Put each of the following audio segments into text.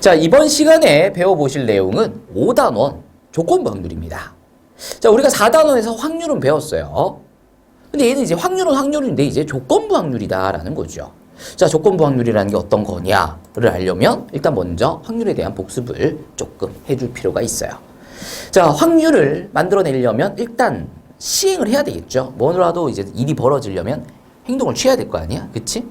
자, 이번 시간에 배워보실 내용은 5단원 조건부 확률입니다. 자, 우리가 4단원에서 확률은 배웠어요. 근데 얘는 이제 확률은 확률인데 이제 조건부 확률이다라는 거죠. 자, 조건부 확률이라는 게 어떤 거냐를 알려면 일단 먼저 확률에 대한 복습을 조금 해줄 필요가 있어요. 자, 확률을 만들어내려면 일단 시행을 해야 되겠죠. 뭐라도 이제 일이 벌어지려면 행동을 취해야 될 거 아니야? 그치?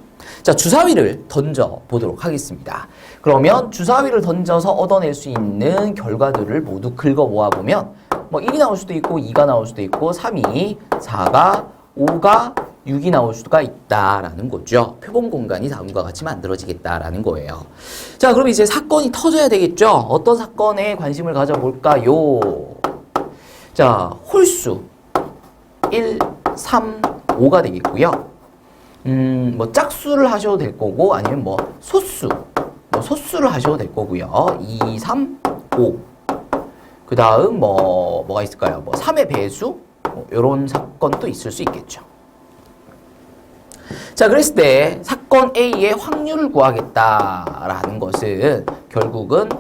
자, 주사위를 던져 보도록 하겠습니다. 그러면 주사위를 던져서 얻어낼 수 있는 결과들을 모두 긁어 모아보면 뭐 1이 나올 수도 있고 2가 나올 수도 있고 3이, 4가, 5가, 6이 나올 수가 있다라는 거죠. 표본 공간이 다음과 같이 만들어지겠다라는 거예요. 자, 그럼 이제 사건이 터져야 되겠죠. 어떤 사건에 관심을 가져볼까요? 자, 홀수 1, 3, 5가 되겠고요. 뭐 짝수를 하셔도 될 거고 아니면 뭐 소수를 하셔도 될 거고요. 2, 3, 5. 그 다음 뭐가 있을까요? 뭐 3의 배수? 이런 사건도 있을 수 있겠죠. 자, 그랬을 때 사건 A의 확률을 구하겠다라는 것은 결국은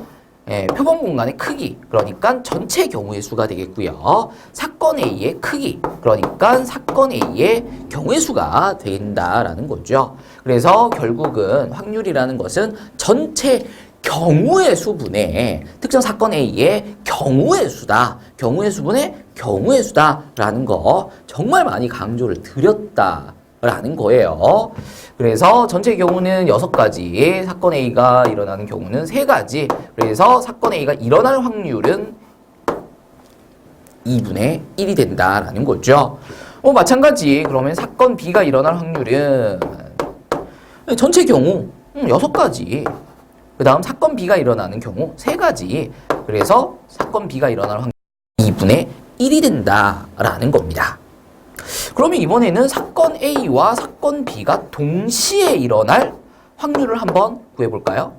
표본 공간의 크기, 그러니까 전체 경우의 수가 되겠고요. 사건 A의 크기, 그러니까 사건 A의 경우의 수가 된다라는 거죠. 그래서 결국은 확률이라는 것은 전체 경우의 수분의 특정 사건 A의 경우의 수다. 경우의 수분의 경우의 수다라는 거 정말 많이 강조를 드렸다라는 거예요. 그래서 전체 경우는 6가지, 사건 A가 일어나는 경우는 3가지. 그래서 사건 A가 일어날 확률은 2분의 1이 된다라는 거죠. 마찬가지. 그러면 사건 B가 일어날 확률은 전체 경우 6가지. 그 다음 사건 B가 일어나는 경우 3가지. 그래서 사건 B가 일어날 확률 2분의 1이 된다라는 겁니다. 그러면 이번에는 사건 A와 사건 B가 동시에 일어날 확률을 한번 구해볼까요?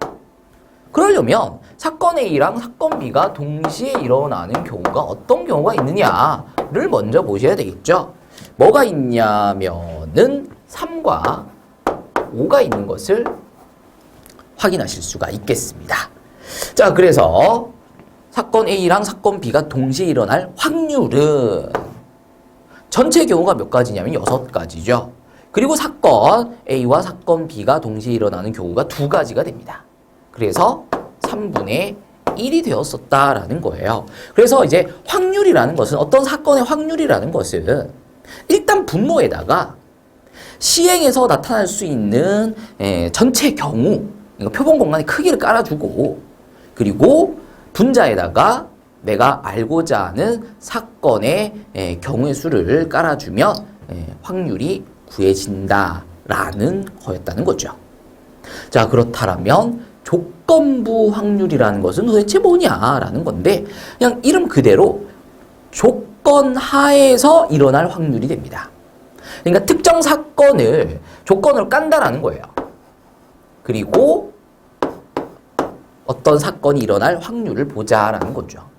그러려면 사건 A랑 사건 B가 동시에 일어나는 경우가 어떤 경우가 있느냐를 먼저 보셔야 되겠죠. 뭐가 있냐면은 3과 5가 있는 것을 확인하실 수가 있겠습니다. 자, 그래서 사건 A랑 사건 B가 동시에 일어날 확률은 전체 경우가 몇 가지냐면 6가지죠. 그리고 사건 A와 사건 B가 동시에 일어나는 경우가 2가지가 됩니다. 그래서 3분의 1이 되었었다라는 거예요. 그래서 이제 확률이라는 것은 어떤 사건의 확률이라는 것은 일단 분모에다가 시행에서 나타날 수 있는 전체 경우, 그러니까 표본 공간의 크기를 깔아주고 그리고 분자에다가 내가 알고자 하는 사건의 경우의 수를 깔아주면 확률이 구해진다라는 거였다는 거죠. 자, 그렇다면 조건부 확률이라는 것은 도대체 뭐냐라는 건데 그냥 이름 그대로 조건 하에서 일어날 확률이 됩니다. 그러니까 특정 사건을 조건으로 깐다라는 거예요. 그리고 어떤 사건이 일어날 확률을 보자라는 거죠.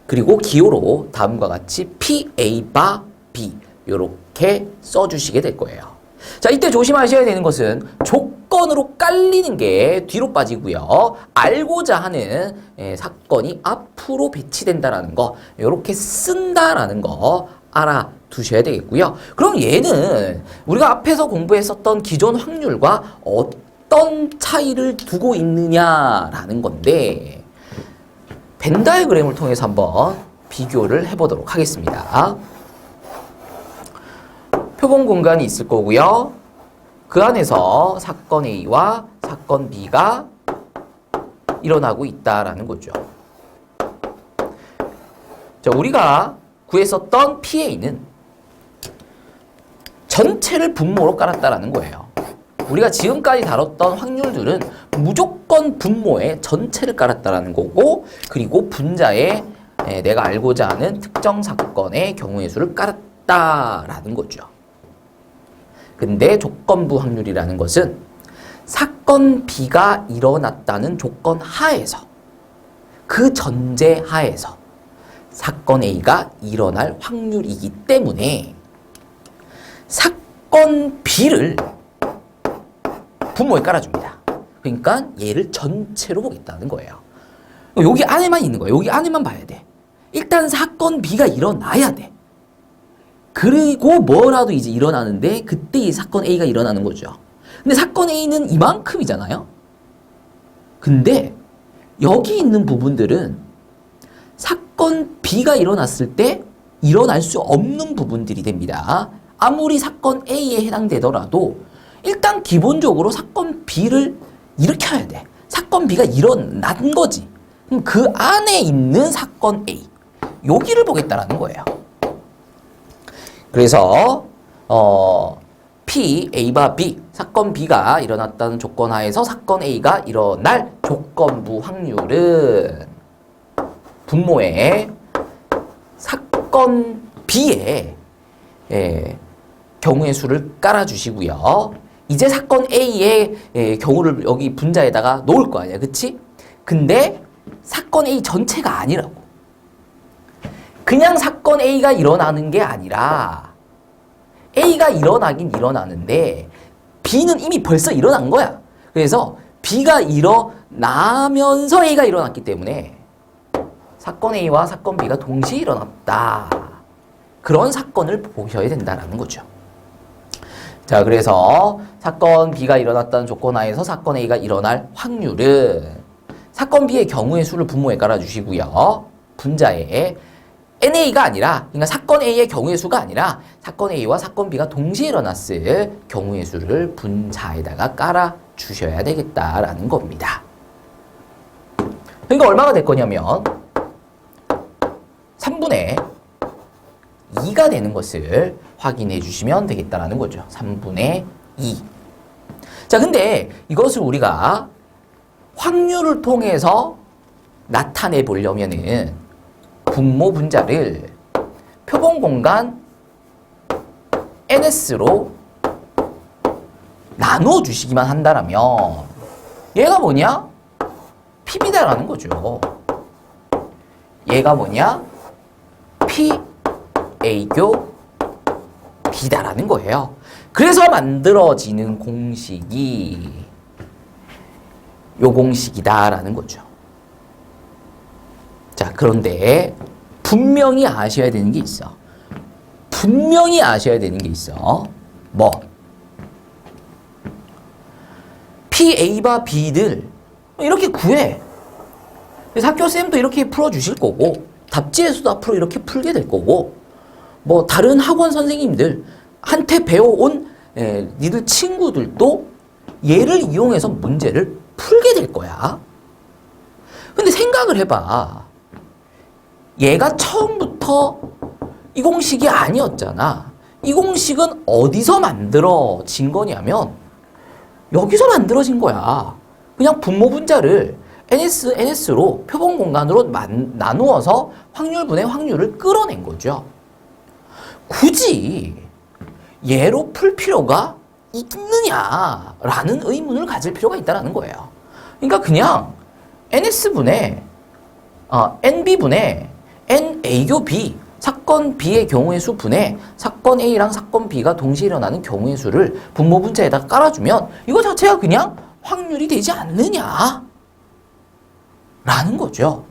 그리고 기호로 다음과 같이 P, A, 바, B 이렇게 써주시게 될 거예요. 자, 이때 조심하셔야 되는 것은 조건으로 깔리는 게 뒤로 빠지고요. 알고자 하는 사건이 앞으로 배치된다라는 거 이렇게 쓴다라는 거 알아두셔야 되겠고요. 그럼 얘는 우리가 앞에서 공부했었던 기존 확률과 어떤 차이를 두고 있느냐라는 건데 벤 다이어그램을 통해서 한번 비교를 해보도록 하겠습니다. 표본 공간이 있을 거고요. 그 안에서 사건 A와 사건 B가 일어나고 있다라는 거죠. 자, 우리가 구했었던 PA는 전체를 분모로 깔았다라는 거예요. 우리가 지금까지 다뤘던 확률들은 무조건 분모에 전체를 깔았다라는 거고 그리고 분자에 내가 알고자 하는 특정 사건의 경우의 수를 깔았다라는 거죠. 근데 조건부 확률이라는 것은 사건 B가 일어났다는 조건 하에서 그 전제 하에서 사건 A가 일어날 확률이기 때문에 사건 B를 분모에 깔아줍니다. 그러니까 얘를 전체로 보겠다는 거예요. 여기 안에만 있는 거야. 여기 안에만 봐야 돼. 일단 사건 B가 일어나야 돼. 그리고 뭐라도 이제 일어나는데 그때 이 사건 A가 일어나는 거죠. 근데 사건 A는 이만큼이잖아요. 근데 여기 있는 부분들은 사건 B가 일어났을 때 일어날 수 없는 부분들이 됩니다. 아무리 사건 A에 해당되더라도 일단 기본적으로 사건 B를 일으켜야 돼. 사건 B가 일어난 거지. 그럼 그 안에 있는 사건 A, 여기를 보겠다라는 거예요. 그래서 P, A바 B, 사건 B가 일어났다는 조건 하에서 사건 A가 일어날 조건부 확률은 분모에 사건 B의 경우의 수를 깔아주시고요. 이제 사건 A의 경우를 여기 분자에다가 놓을 거 아니야, 그치? 근데 사건 A 전체가 아니라고. 그냥 사건 A가 일어나는 게 아니라 A가 일어나긴 일어나는데 B는 이미 벌써 일어난 거야. 그래서 B가 일어나면서 A가 일어났기 때문에 사건 A와 사건 B가 동시에 일어났다. 그런 사건을 보셔야 된다라는 거죠. 자, 그래서 사건 B가 일어났다는 조건 하에서 사건 A가 일어날 확률은 사건 B의 경우의 수를 분모에 깔아주시고요. 분자에 NA가 아니라, 그러니까 사건 A의 경우의 수가 아니라 사건 A와 사건 B가 동시에 일어났을 경우의 수를 분자에다가 깔아주셔야 되겠다라는 겁니다. 그러니까 얼마가 될 거냐면 3분의 2가 되는 것을 확인해 주시면 되겠다라는 거죠. 3분의 2. 자, 근데 이것을 우리가 확률을 통해서 나타내 보려면은 분모 분자를 표본 공간 NS로 나누어 주시기만 한다라면 얘가 뭐냐? PB다라는 거죠. 얘가 뭐냐? P, A교 B다라는 거예요. 그래서 만들어지는 공식이 요 공식이다라는 거죠. 자, 그런데 분명히 아셔야 되는 게 있어. 분명히 아셔야 되는 게 있어. 뭐? P, A와 B들 이렇게 구해. 그래서 학교 쌤도 이렇게 풀어주실 거고 답지에서도 앞으로 이렇게 풀게 될 거고 뭐 다른 학원 선생님들 한테 배워온 니들 친구들도 얘를 이용해서 문제를 풀게 될 거야. 근데 생각을 해봐. 얘가 처음부터 이 공식이 아니었잖아. 이 공식은 어디서 만들어진 거냐면 여기서 만들어진 거야. 그냥 분모 분자를 NS로 표본 공간으로 나누어서 확률분의 확률을 끌어낸 거죠. 굳이 얘로 풀 필요가 있느냐라는 의문을 가질 필요가 있다는 거예요. 그러니까 그냥 NB분의 NA교 B, 사건 B의 경우의 수 분의 사건 A랑 사건 B가 동시에 일어나는 경우의 수를 분모 분자에다 깔아주면 이거 자체가 그냥 확률이 되지 않느냐 라는 거죠.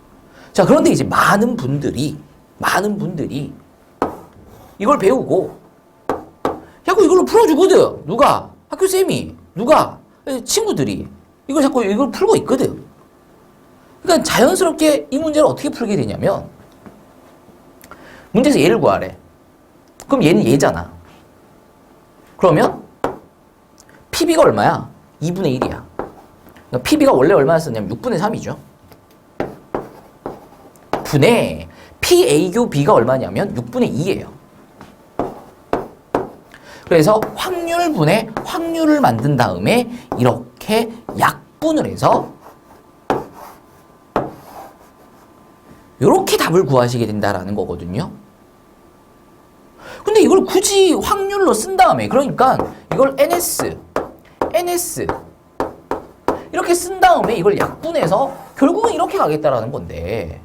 자, 그런데 이제 많은 분들이 이걸 배우고 자꾸 이걸로 풀어주거든. 누가? 학교쌤이. 누가? 친구들이. 이걸 풀고 있거든. 그러니까 자연스럽게 이 문제를 어떻게 풀게 되냐면 문제에서 얘를 구하래. 그럼 얘는 얘잖아. 그러면 PB가 얼마야? 2분의 1이야. 그러니까 PB가 원래 얼마였었냐면 6분의 3이죠. 분의 PA교 B가 얼마냐면 6분의 2예요. 그래서 확률분의 확률을 만든 다음에 이렇게 약분을 해서 이렇게 답을 구하시게 된다라는 거거든요. 근데 이걸 굳이 확률로 쓴 다음에 그러니까 이걸 NS 이렇게 쓴 다음에 이걸 약분해서 결국은 이렇게 가겠다라는 건데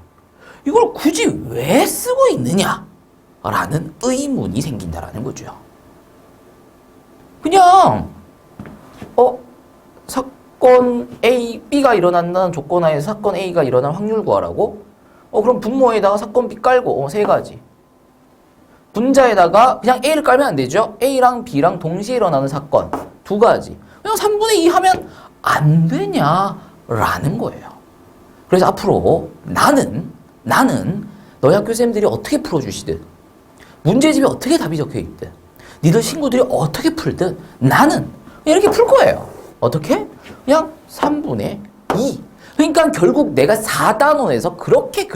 이걸 굳이 왜 쓰고 있느냐라는 의문이 생긴다라는 거죠. 그냥 사건 사건 A, B가 일어난다는 조건 하에서 사건 A가 일어날 확률 구하라고? 그럼 분모에다가 사건 B 깔고 세 가지. 분자에다가 그냥 A를 깔면 안 되죠? A랑 B랑 동시에 일어나는 사건 두 가지. 그냥 3분의 2 하면 안 되냐라는 거예요. 그래서 앞으로 나는 너희 학교 쌤들이 어떻게 풀어주시든 문제집에 어떻게 답이 적혀있든 니들 친구들이 어떻게 풀든 나는 이렇게 풀 거예요. 어떻게? 그냥 3분의 2. 그러니까 결국 내가 4단원에서 그렇게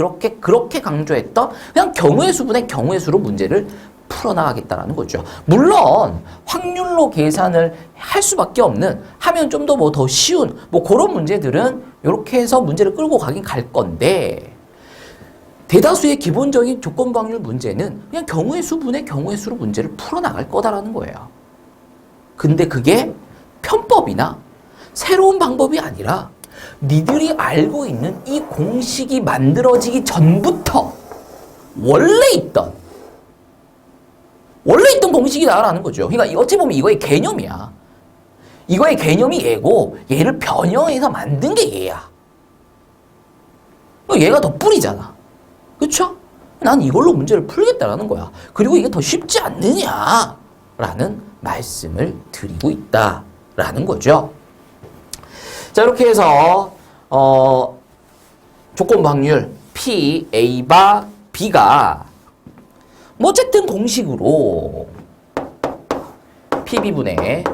강조했던 그냥 경우의 수분의 경우의 수로 문제를 풀어나가겠다라는 거죠. 물론 확률로 계산을 할 수밖에 없는 하면 좀 더 더 쉬운 그런 문제들은 이렇게 해서 문제를 끌고 가긴 갈 건데 대다수의 기본적인 조건부 확률 문제는 그냥 경우의 수분의 경우의 수로 문제를 풀어나갈 거다라는 거예요. 근데 그게 편법이나 새로운 방법이 아니라 니들이 알고 있는 이 공식이 만들어지기 전부터 원래 있던 공식이다라는 거죠. 그러니까 어찌 보면 이거의 개념이야. 이거의 개념이 얘고 얘를 변형해서 만든 게 얘야. 얘가 더 뿌리잖아. 그쵸? 난 이걸로 문제를 풀겠다라는 거야. 그리고 이게 더 쉽지 않느냐라는 말씀을 드리고 있다라는 거죠. 자, 이렇게 해서 조건부 확률 P, A 바 B가 어쨌든 공식으로 PB분의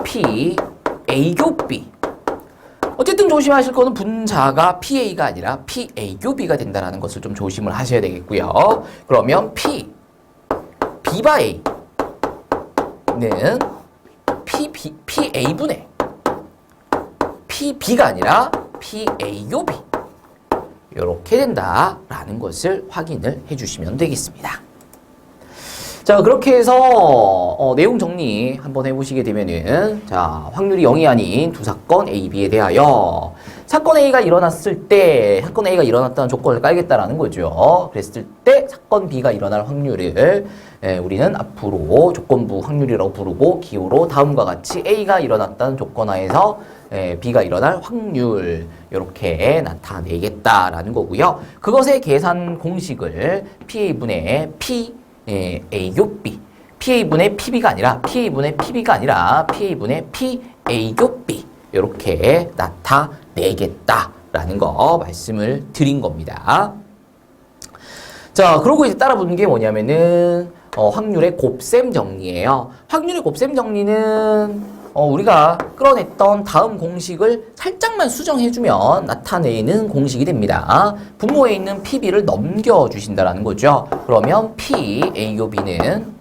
P, A 교 B. 어쨌든 조심하실 거는 분자가 PA가 아니라 PA 교 B가 된다는 것을 좀 조심을 하셔야 되겠고요. 그러면 P, B 바 A는 PA분의 PB가 아니라 PA 교 B. 이렇게 된다라는 것을 확인을 해주시면 되겠습니다. 자, 그렇게 해서 내용 정리 한번 해보시게 되면은 자, 확률이 0이 아닌 두 사건 A, B에 대하여 사건 A가 일어났을 때 사건 A가 일어났다는 조건을 깔겠다라는 거죠. 그랬을 때 사건 B가 일어날 확률을 우리는 앞으로 조건부 확률이라고 부르고 기호로 다음과 같이 A가 일어났다는 조건 하에서 B가 일어날 확률 이렇게 나타내겠다라는 거고요. 그것의 계산 공식을 PA분의 A 교 B, PA분의 PB가 아니라 PA분의 PB가 아니라 PA분의 PA 교 B 이렇게 나타내겠다라는 거 말씀을 드린 겁니다. 자, 그러고 이제 따라 붙는 게 뭐냐면은 확률의 곱셈 정리예요. 확률의 곱셈 정리는 우리가 끌어냈던 다음 공식을 살짝만 수정해주면 나타내는 공식이 됩니다. 분모에 있는 PB를 넘겨주신다는 거죠. 그러면 PA 교 B는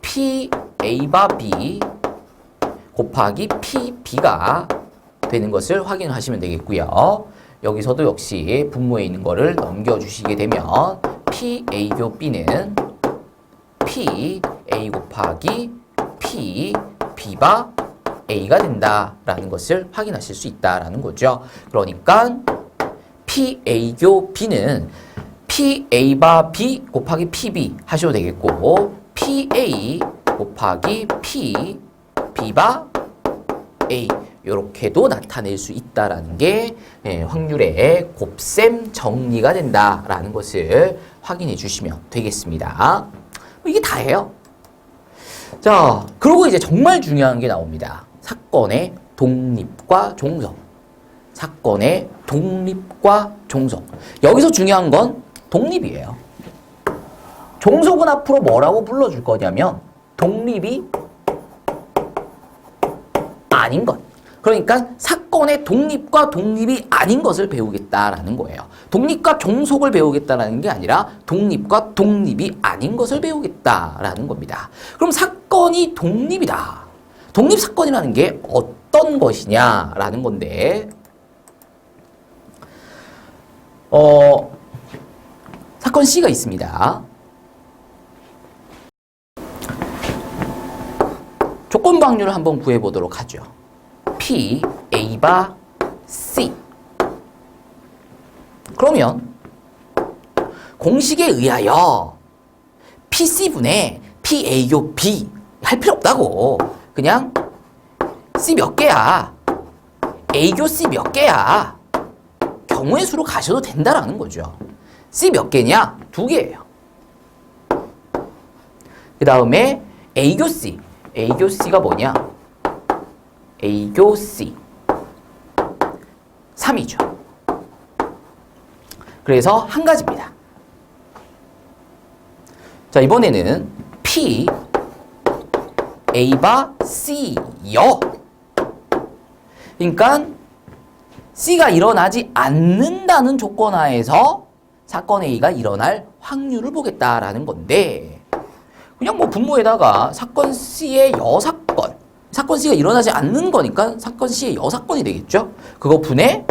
PA 바 B 곱하기 PB가 되는 것을 확인하시면 되겠고요. 여기서도 역시 분모에 있는 거를 넘겨주시게 되면 PA 교 B는 PA 곱하기 B바 A가 된다라는 것을 확인하실 수 있다라는 거죠. 그러니까 PA 교 B는 PA 바 B 곱하기 PB 하셔도 되겠고 PA 곱하기 B바 A 이렇게도 나타낼 수 있다라는 게 확률의 곱셈 정리가 된다라는 것을 확인해 주시면 되겠습니다. 이게 다예요. 자, 그리고 이제 정말 중요한 게 나옵니다. 사건의 독립과 종속. 사건의 독립과 종속. 여기서 중요한 건 독립이에요. 종속은 앞으로 뭐라고 불러줄 거냐면 독립이 아닌 것. 그러니까 사건의 독립과 독립이 아닌 것을 배우겠다라는 거예요. 독립과 종속을 배우겠다라는 게 아니라 독립과 독립이 아닌 것을 배우겠다라는 겁니다. 그럼 사건이 독립이다. 독립사건이라는 게 어떤 것이냐라는 건데 사건 C가 있습니다. 조건부 확률을 한번 구해보도록 하죠. P, A 바 C. 그러면 공식에 의하여 PC분의 PA 교 B 할 필요 없다고. 그냥 C 몇 개야? A교 C 몇 개야? 경우의 수로 가셔도 된다라는 거죠. C 몇 개냐? 2개예요. 그 다음에 A교 C. A교 C가 뭐냐? A교 C. 3이죠. 그래서 한 가지입니다. 자, 이번에는 P, A바 C여. 그러니까 C가 일어나지 않는다는 조건 하에서 사건 A가 일어날 확률을 보겠다라는 건데, 그냥 뭐 분모에다가 사건 C의 여사건, 사건 C가 일어나지 않는 거니까 사건 C의 여사건이 되겠죠. 그거 분해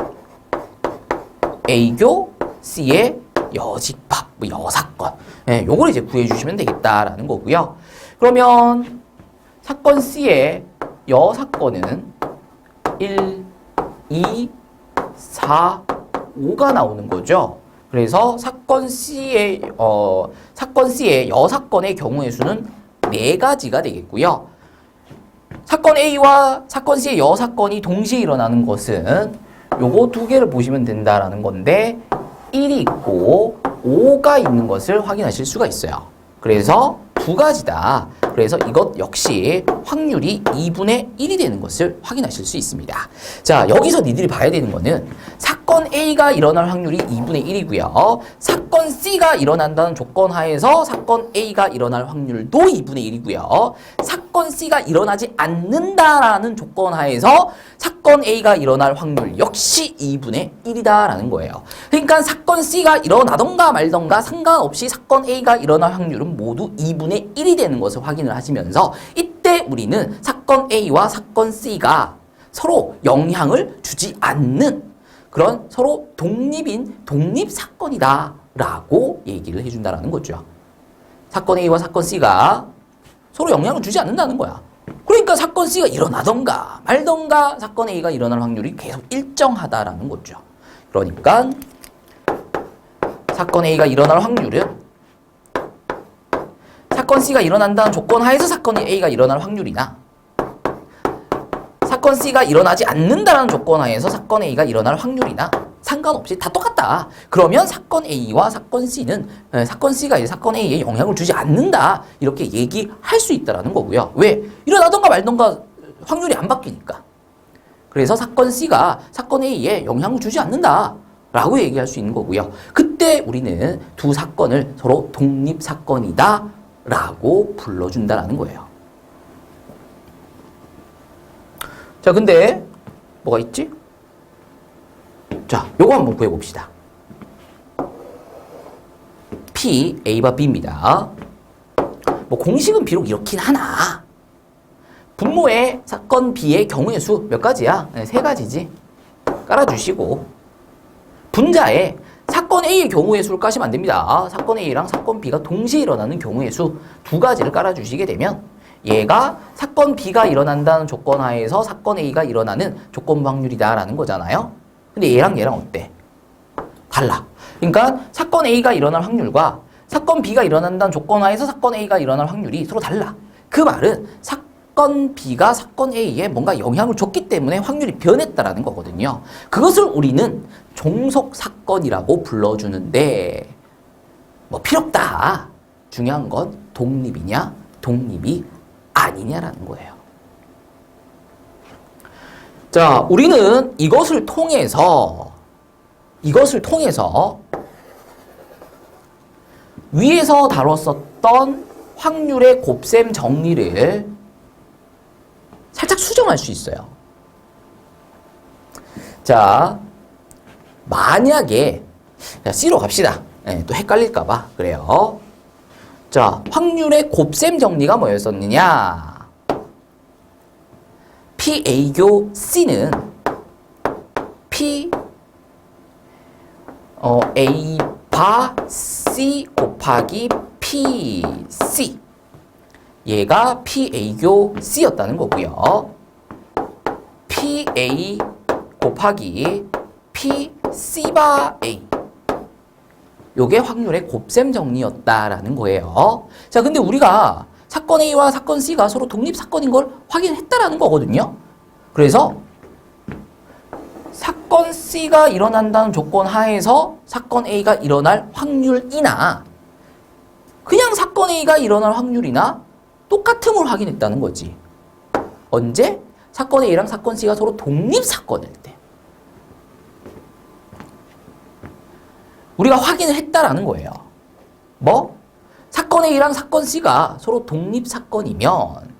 A교 C의 여집합, 뭐 여사건. 네, 요걸 이제 구해주시면 되겠다라는 거고요. 그러면 사건 C의 여사건은 1, 2, 4, 5가 나오는 거죠. 그래서 사건 C의 여사건의 경우의 수는 4가지가 되겠고요. 사건 A와 사건 C의 여사건이 동시에 일어나는 것은 요거 2개를 보시면 된다라는 건데 1이 있고 5가 있는 것을 확인하실 수가 있어요. 그래서 2가지다. 그래서 이것 역시 확률이 2분의 1이 되는 것을 확인하실 수 있습니다. 자, 여기서 니들이 봐야 되는 거는 사건 A가 일어날 확률이 2분의 1이고요. 사건 C가 일어난다는 조건 하에서 사건 A가 일어날 확률도 2분의 1이고요. 사건 C가 일어나지 않는다라는 조건 하에서 사건 A가 일어날 확률 역시 2분의 1이다라는 거예요. 그러니까 사건 C가 일어나던가 말던가 상관없이 사건 A가 일어날 확률은 모두 2분의 1이 되는 것을 확인을 하시면서 이때 우리는 사건 A와 사건 C가 서로 영향을 주지 않는 그런 서로 독립인 독립사건이다 라고 얘기를 해준다는 거죠. 사건 A와 사건 C가 서로 영향을 주지 않는다는 거야. 그러니까 사건 C가 일어나던가 말던가 사건 A가 일어날 확률이 계속 일정하다라는 거죠. 그러니까 사건 A가 일어날 확률은 사건 C가 일어난다는 조건 하에서 사건 A가 일어날 확률이나 사건 C가 일어나지 않는다는 조건 하에서 사건 A가 일어날 확률이나 상관없이 다 똑같다. 그러면 사건 A와 사건 C는 사건 C가 이제 사건 A에 영향을 주지 않는다. 이렇게 얘기할 수 있다는 거고요. 왜? 일어나던가 말던가 확률이 안 바뀌니까. 그래서 사건 C가 사건 A에 영향을 주지 않는다. 라고 얘기할 수 있는 거고요. 그때 우리는 두 사건을 서로 독립사건이다. 라고 불러준다라는 거예요. 자, 근데 뭐가 있지? 자, 요거 한번 구해봅시다. P, A와 B입니다. 뭐 공식은 비록 이렇긴 하나 분모의 사건 B의 경우의 수 몇 가지야? 네, 3가지지. 깔아주시고 분자에 사건 A의 경우의 수를 까시면 안 됩니다. 사건 A랑 사건 B가 동시에 일어나는 경우의 수 2가지를 깔아주시게 되면 얘가 사건 B가 일어난다는 조건 하에서 사건 A가 일어나는 조건 확률이다라는 거잖아요. 근데 얘랑 어때? 달라. 그러니까 사건 A가 일어날 확률과 사건 B가 일어난다는 조건 하에서 사건 A가 일어날 확률이 서로 달라. 그 말은 사건 B가 사건 A에 뭔가 영향을 줬기 때문에 확률이 변했다라는 거거든요. 그것을 우리는 종속 사건이라고 불러주는데 뭐 필요 없다. 중요한 건 독립이냐 독립이 아니냐라는 거예요. 자, 우리는 이것을 통해서 위에서 다뤘었던 확률의 곱셈 정리를 살짝 수정할 수 있어요. 자, 만약에 C로 갑시다. 네, 또 헷갈릴까봐 그래요. 자, 확률의 곱셈 정리가 뭐였었느냐? P, A교 C는 P, A 바 C 곱하기 P, C 얘가 P, A교 C였다는 거고요. P, A 곱하기 P, C 바 A 요게 확률의 곱셈 정리였다라는 거예요. 자, 근데 우리가 사건 A와 사건 C가 서로 독립사건인 걸 확인했다라는 거거든요. 그래서 사건 C가 일어난다는 조건 하에서 사건 A가 일어날 확률이나 그냥 사건 A가 일어날 확률이나 똑같음을 확인했다는 거지. 언제? 사건 A랑 사건 C가 서로 독립사건일 때. 우리가 확인을 했다라는 거예요. 뭐? 사건 A랑 사건 C가 서로 독립사건이면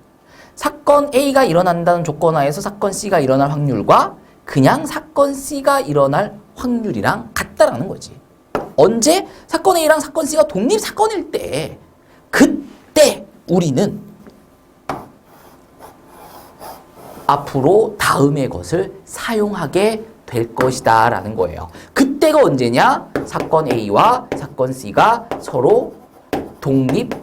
사건 A가 일어난다는 조건 하에서 사건 C가 일어날 확률과 그냥 사건 C가 일어날 확률이랑 같다라는 거지. 언제? 사건 A랑 사건 C가 독립사건일 때. 그때 우리는 앞으로 다음의 것을 사용하게 될 것이다 라는 거예요. 그때가 언제냐? 사건 A와 사건 C가 서로 독립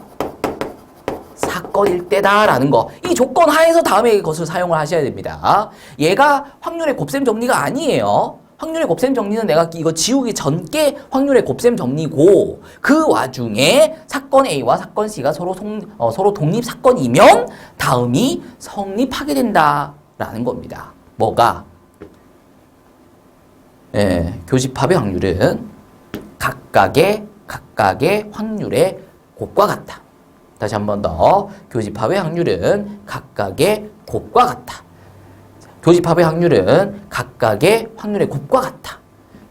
사건일 때다라는 거. 이 조건 하에서 다음의 것을 사용을 하셔야 됩니다. 얘가 확률의 곱셈 정리가 아니에요. 확률의 곱셈 정리는 내가 이거 지우기 전께 확률의 곱셈 정리고 그 와중에 사건 A와 사건 C가 서로 독립 사건이면 다음이 성립하게 된다라는 겁니다. 뭐가? 교집합의 확률은 각각의 확률의 곱과 같다. 다시 한 번 더. 교집합의 확률은 각각의 곱과 같다. 교집합의 확률은 각각의 확률의 곱과 같다.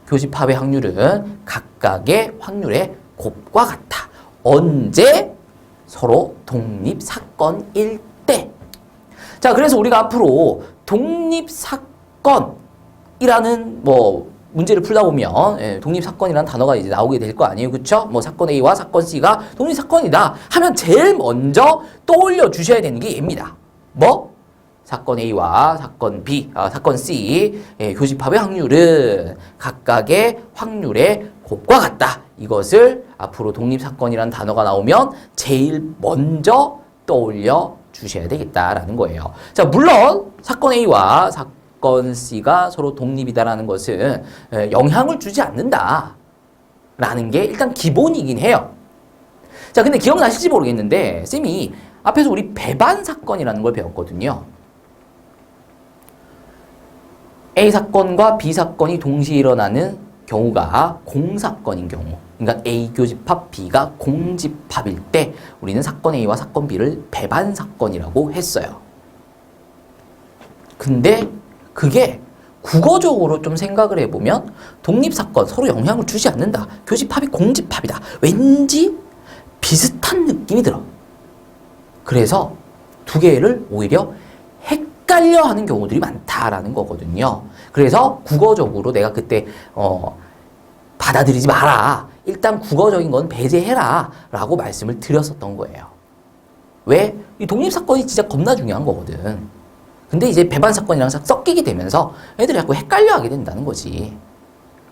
교집합의 확률은 각각의 확률의 곱과 같다. 언제? 서로 독립사건일 때. 자, 그래서 우리가 앞으로 독립사건이라는 문제를 풀다 보면 독립사건이라는 단어가 이제 나오게 될 거 아니에요. 그쵸? 사건 A와 사건 C가 독립사건이다 하면 제일 먼저 떠올려 주셔야 되는 게 얘입니다. 사건 A와 사건 B, 사건 C 교집합의 확률은 각각의 확률의 곱과 같다. 이것을 앞으로 독립사건이라는 단어가 나오면 제일 먼저 떠올려 주셔야 되겠다라는 거예요. 자, 물론 사건 A와 사건 C가 서로 독립이다라는 것은 영향을 주지 않는다라는 게 일단 기본이긴 해요. 자, 근데 기억나실지 모르겠는데 쌤이 앞에서 우리 배반 사건이라는 걸 배웠거든요. A 사건과 B 사건이 동시에 일어나는 경우가 공사건인 경우, 그러니까 A 교집합, B가 공집합일 때 우리는 사건 A와 사건 B를 배반 사건이라고 했어요. 근데 그게 국어적으로 좀 생각을 해보면 독립사건, 서로 영향을 주지 않는다. 교집합이 공집합이다. 왠지 비슷한 느낌이 들어. 그래서 두 개를 오히려 헷갈려 하는 경우들이 많다라는 거거든요. 그래서 국어적으로 내가 그때 받아들이지 마라. 일단 국어적인 건 배제해라 라고 말씀을 드렸었던 거예요. 왜? 이 독립사건이 진짜 겁나 중요한 거거든. 근데 이제 배반 사건이랑 섞이게 되면서 애들이 자꾸 헷갈려 하게 된다는 거지.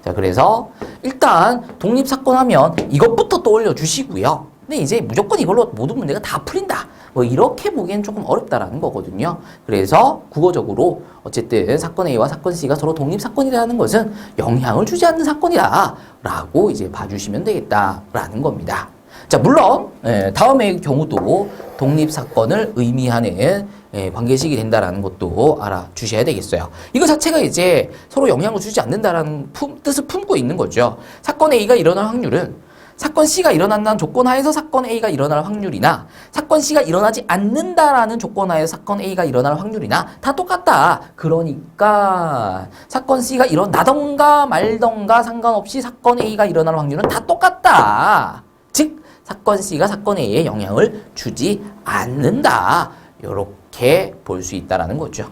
자, 그래서 일단 독립사건 하면 이것부터 떠올려 주시고요. 근데 이제 무조건 이걸로 모든 문제가 다 풀린다. 이렇게 보기엔 조금 어렵다라는 거거든요. 그래서 국어적으로 어쨌든 사건 A와 사건 C가 서로 독립사건이라는 것은 영향을 주지 않는 사건이다 라고 이제 봐주시면 되겠다라는 겁니다. 자, 물론 다음의 경우도 독립사건을 의미하는 관계식이 된다라는 것도 알아주셔야 되겠어요. 이거 자체가 이제 서로 영향을 주지 않는다라는 뜻을 품고 있는 거죠. 사건 A가 일어날 확률은 사건 C가 일어난다는 조건 하에서 사건 A가 일어날 확률이나 사건 C가 일어나지 않는다라는 조건 하에서 사건 A가 일어날 확률이나 다 똑같다. 그러니까 사건 C가 일어나던가 말던가 상관없이 사건 A가 일어날 확률은 다 똑같다. 즉 사건 C가 사건 A에 영향을 주지 않는다. 이렇게 볼 수 있다라는 거죠.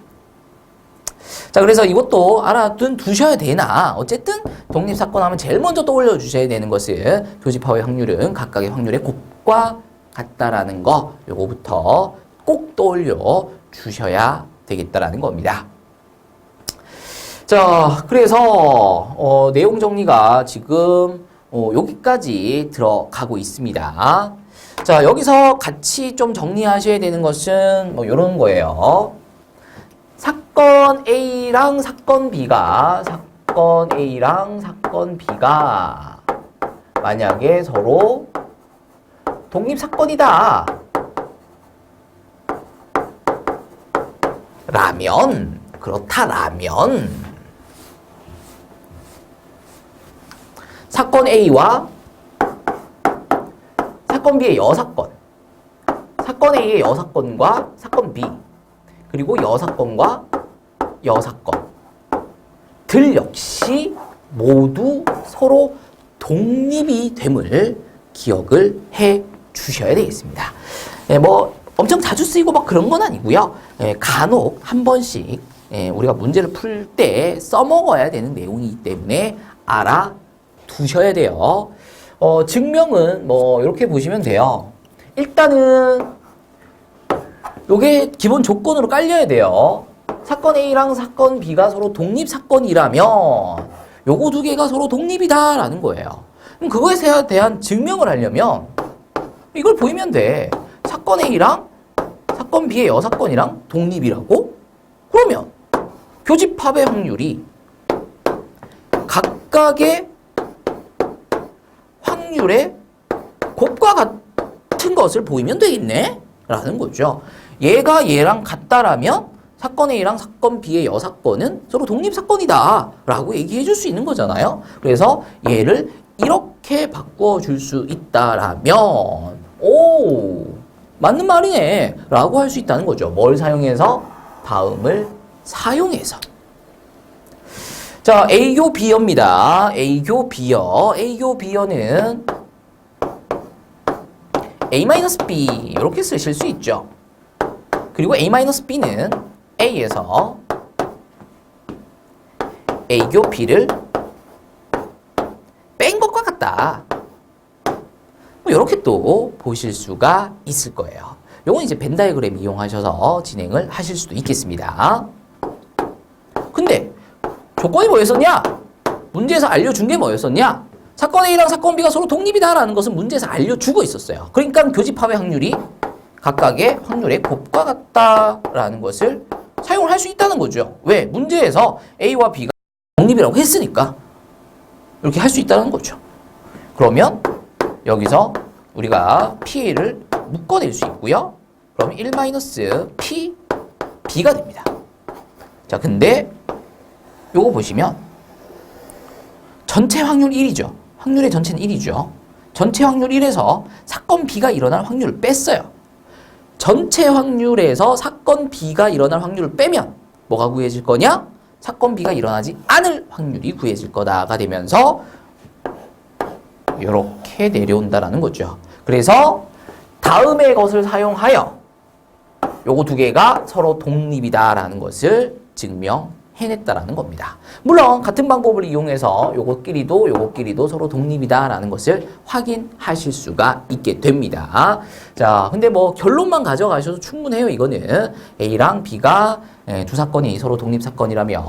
자, 그래서 이것도 두셔야 되나. 어쨌든 독립사건 하면 제일 먼저 떠올려 주셔야 되는 것은 교집합의 확률은 각각의 확률의 곱과 같다라는 거, 요거부터 꼭 떠올려 주셔야 되겠다라는 겁니다. 자, 그래서 내용 정리가 지금 여기까지 들어가고 있습니다. 자, 여기서 같이 좀 정리하셔야 되는 것은 이런 거예요. 사건 A랑 사건 B가 만약에 서로 독립사건이다 라면 그렇다라면 사건 A와 사건 B의 여사건, 사건 A의 여사건과 사건 B, 그리고 여사건과 여사건들 역시 모두 서로 독립이 됨을 기억을 해 주셔야 되겠습니다. 네, 뭐 엄청 자주 쓰이고 막 그런 건 아니고요. 간혹 한 번씩 우리가 문제를 풀 때 써먹어야 되는 내용이기 때문에 알아두셔야 돼요. 증명은 뭐 이렇게 보시면 돼요. 일단은 요게 기본 조건으로 깔려야 돼요. 사건 A랑 사건 B가 서로 독립 사건이라면 요거 두 개가 서로 독립이다라는 거예요. 그럼 그거에 대한 증명을 하려면 이걸 보이면 돼. 사건 A랑 사건 B의 여사건이랑 독립이라고? 그러면 교집합의 확률이 각각의 확률의 곱과 같은 것을 보이면 되겠네? 라는 거죠. 얘가 얘랑 같다라면 사건 A랑 사건 B의 여사건은 서로 독립사건이다 라고 얘기해 줄 수 있는 거잖아요. 그래서 얘를 이렇게 바꿔 줄 수 있다라면 오, 맞는 말이네 라고 할 수 있다는 거죠. 뭘 사용해서? 다음을 사용해서. 자, A교 B여입니다. A교 B여. A교 B여는 A-B 이렇게 쓰실 수 있죠. 그리고 A-B는 A에서 A교 B를 뺀 것과 같다. 뭐 이렇게 또 보실 수가 있을 거예요. 요건 이제 벤 다이어그램 이용하셔서 진행을 하실 수도 있겠습니다. 근데 조건이 뭐였었냐? 문제에서 알려준 게 뭐였었냐? 사건 A랑 사건 B가 서로 독립이다라는 것은 문제에서 알려주고 있었어요. 그러니까 교집합의 확률이 각각의 확률의 곱과 같다라는 것을 사용을 할 수 있다는 거죠. 왜? 문제에서 A와 B가 독립이라고 했으니까 이렇게 할 수 있다는 거죠. 그러면 여기서 우리가 P를 묶어낼 수 있고요. 그럼 1-P, B가 됩니다. 자, 근데 요거 보시면 전체 확률 1이죠. 확률의 전체는 1이죠. 전체 확률 1에서 사건 B가 일어날 확률을 뺐어요. 전체 확률에서 사건 B가 일어날 확률을 빼면 뭐가 구해질 거냐? 사건 B가 일어나지 않을 확률이 구해질 거다가 되면서 이렇게 내려온다라는 거죠. 그래서 다음의 것을 사용하여 요거 두 개가 서로 독립이다라는 것을 증명해냈다라는 겁니다. 물론 같은 방법을 이용해서 요것끼리도 서로 독립이다라는 것을 확인하실 수가 있게 됩니다. 자, 근데 뭐 결론만 가져가셔도 충분해요. 이거는 A랑 B가 두 사건이 서로 독립 사건이라면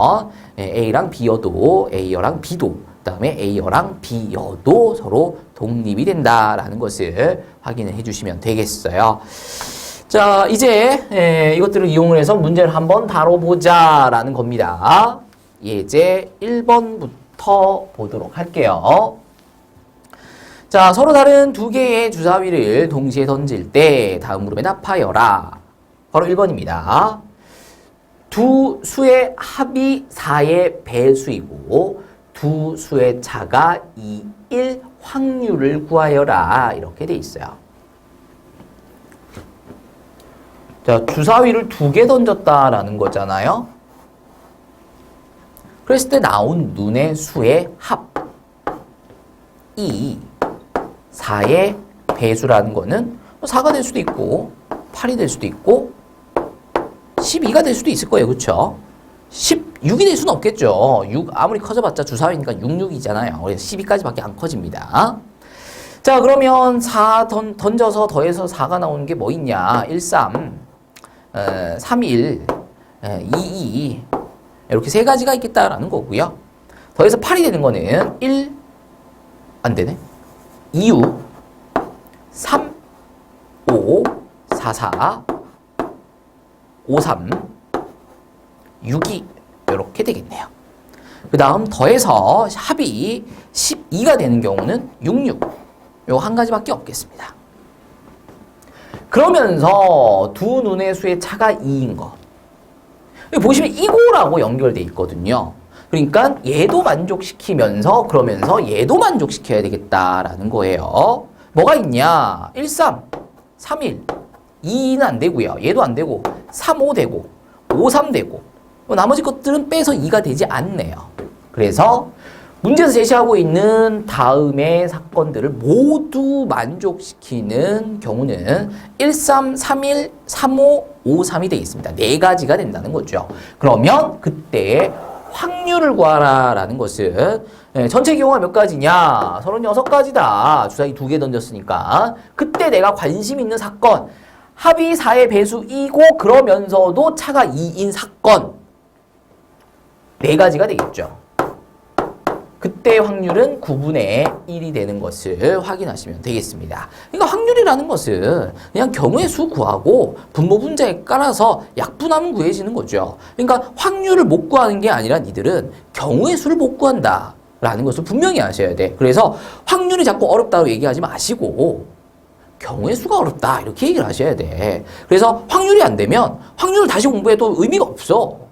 A랑 B여도 A여랑 B도 그다음에 A여랑 B여도 서로 독립이 된다라는 것을 확인을 해주시면 되겠어요. 자, 이제 이것들을 이용을 해서 문제를 한번 다뤄보자라는 겁니다. 예제 1번부터 보도록 할게요. 자, 서로 다른 두 개의 주사위를 동시에 던질 때 다음 물음에 답하여라. 바로 1번입니다. 두 수의 합이 4의 배수이고 두 수의 차가 2일 확률을 구하여라. 이렇게 돼 있어요. 자, 주사위를 두 개 던졌다라는 거잖아요. 그랬을 때 나온 눈의 수의 합이 4의 배수라는 거는 4가 될 수도 있고 8이 될 수도 있고 12가 될 수도 있을 거예요. 그렇죠? 16이 될 수는 없겠죠. 6 아무리 커져봤자 주사위니까 66이잖아요. 그래서 12까지밖에 안 커집니다. 자, 그러면 4 던져서 더해서 4가 나오는 게 뭐 있냐? 1, 3, 3, 1, 2, 2 이렇게 세 가지가 있겠다라는 거고요. 더해서 8이 되는 거는 1, 안 되네. 2, 6, 3, 5, 4, 4, 5, 3, 6, 2 이렇게 되겠네요. 그 다음 더해서 합이 12가 되는 경우는 6, 6 요 한 가지밖에 없겠습니다. 그러면서 두 눈의 수의 차가 2인 거. 여기 보시면 이거라고 연결돼 있거든요. 그러니까 얘도 만족시키면서 그러면서 얘도 만족시켜야 되겠다라는 거예요. 뭐가 있냐? 1, 3, 3, 1, 2는 안 되고요. 얘도 안 되고 3, 5 되고 5, 3 되고 나머지 것들은 빼서 2가 되지 않네요. 그래서 문제에서 제시하고 있는 다음의 사건들을 모두 만족시키는 경우는 1, 3, 3, 1, 3, 5, 5, 3이 되어 있습니다. 네 가지가 된다는 거죠. 그러면 그때 확률을 구하라 라는 것은 전체 경우가 몇 가지냐? 36가지다. 주사위 2개 던졌으니까. 그때 내가 관심 있는 사건 합이 4의 배수이고 그러면서도 차가 2인 사건 네 가지가 되겠죠. 그때 확률은 9분의 1이 되는 것을 확인하시면 되겠습니다. 그러니까 확률이라는 것은 그냥 경우의 수 구하고 분모 분자에 깔아서 약분하면 구해지는 거죠. 그러니까 확률을 못 구하는 게 아니라 니들은 경우의 수를 못 구한다 라는 것을 분명히 아셔야 돼. 그래서 확률이 자꾸 어렵다고 얘기하지 마시고 경우의 수가 어렵다 이렇게 얘기를 하셔야 돼. 그래서 확률이 안 되면 확률을 다시 공부해도 의미가 없어.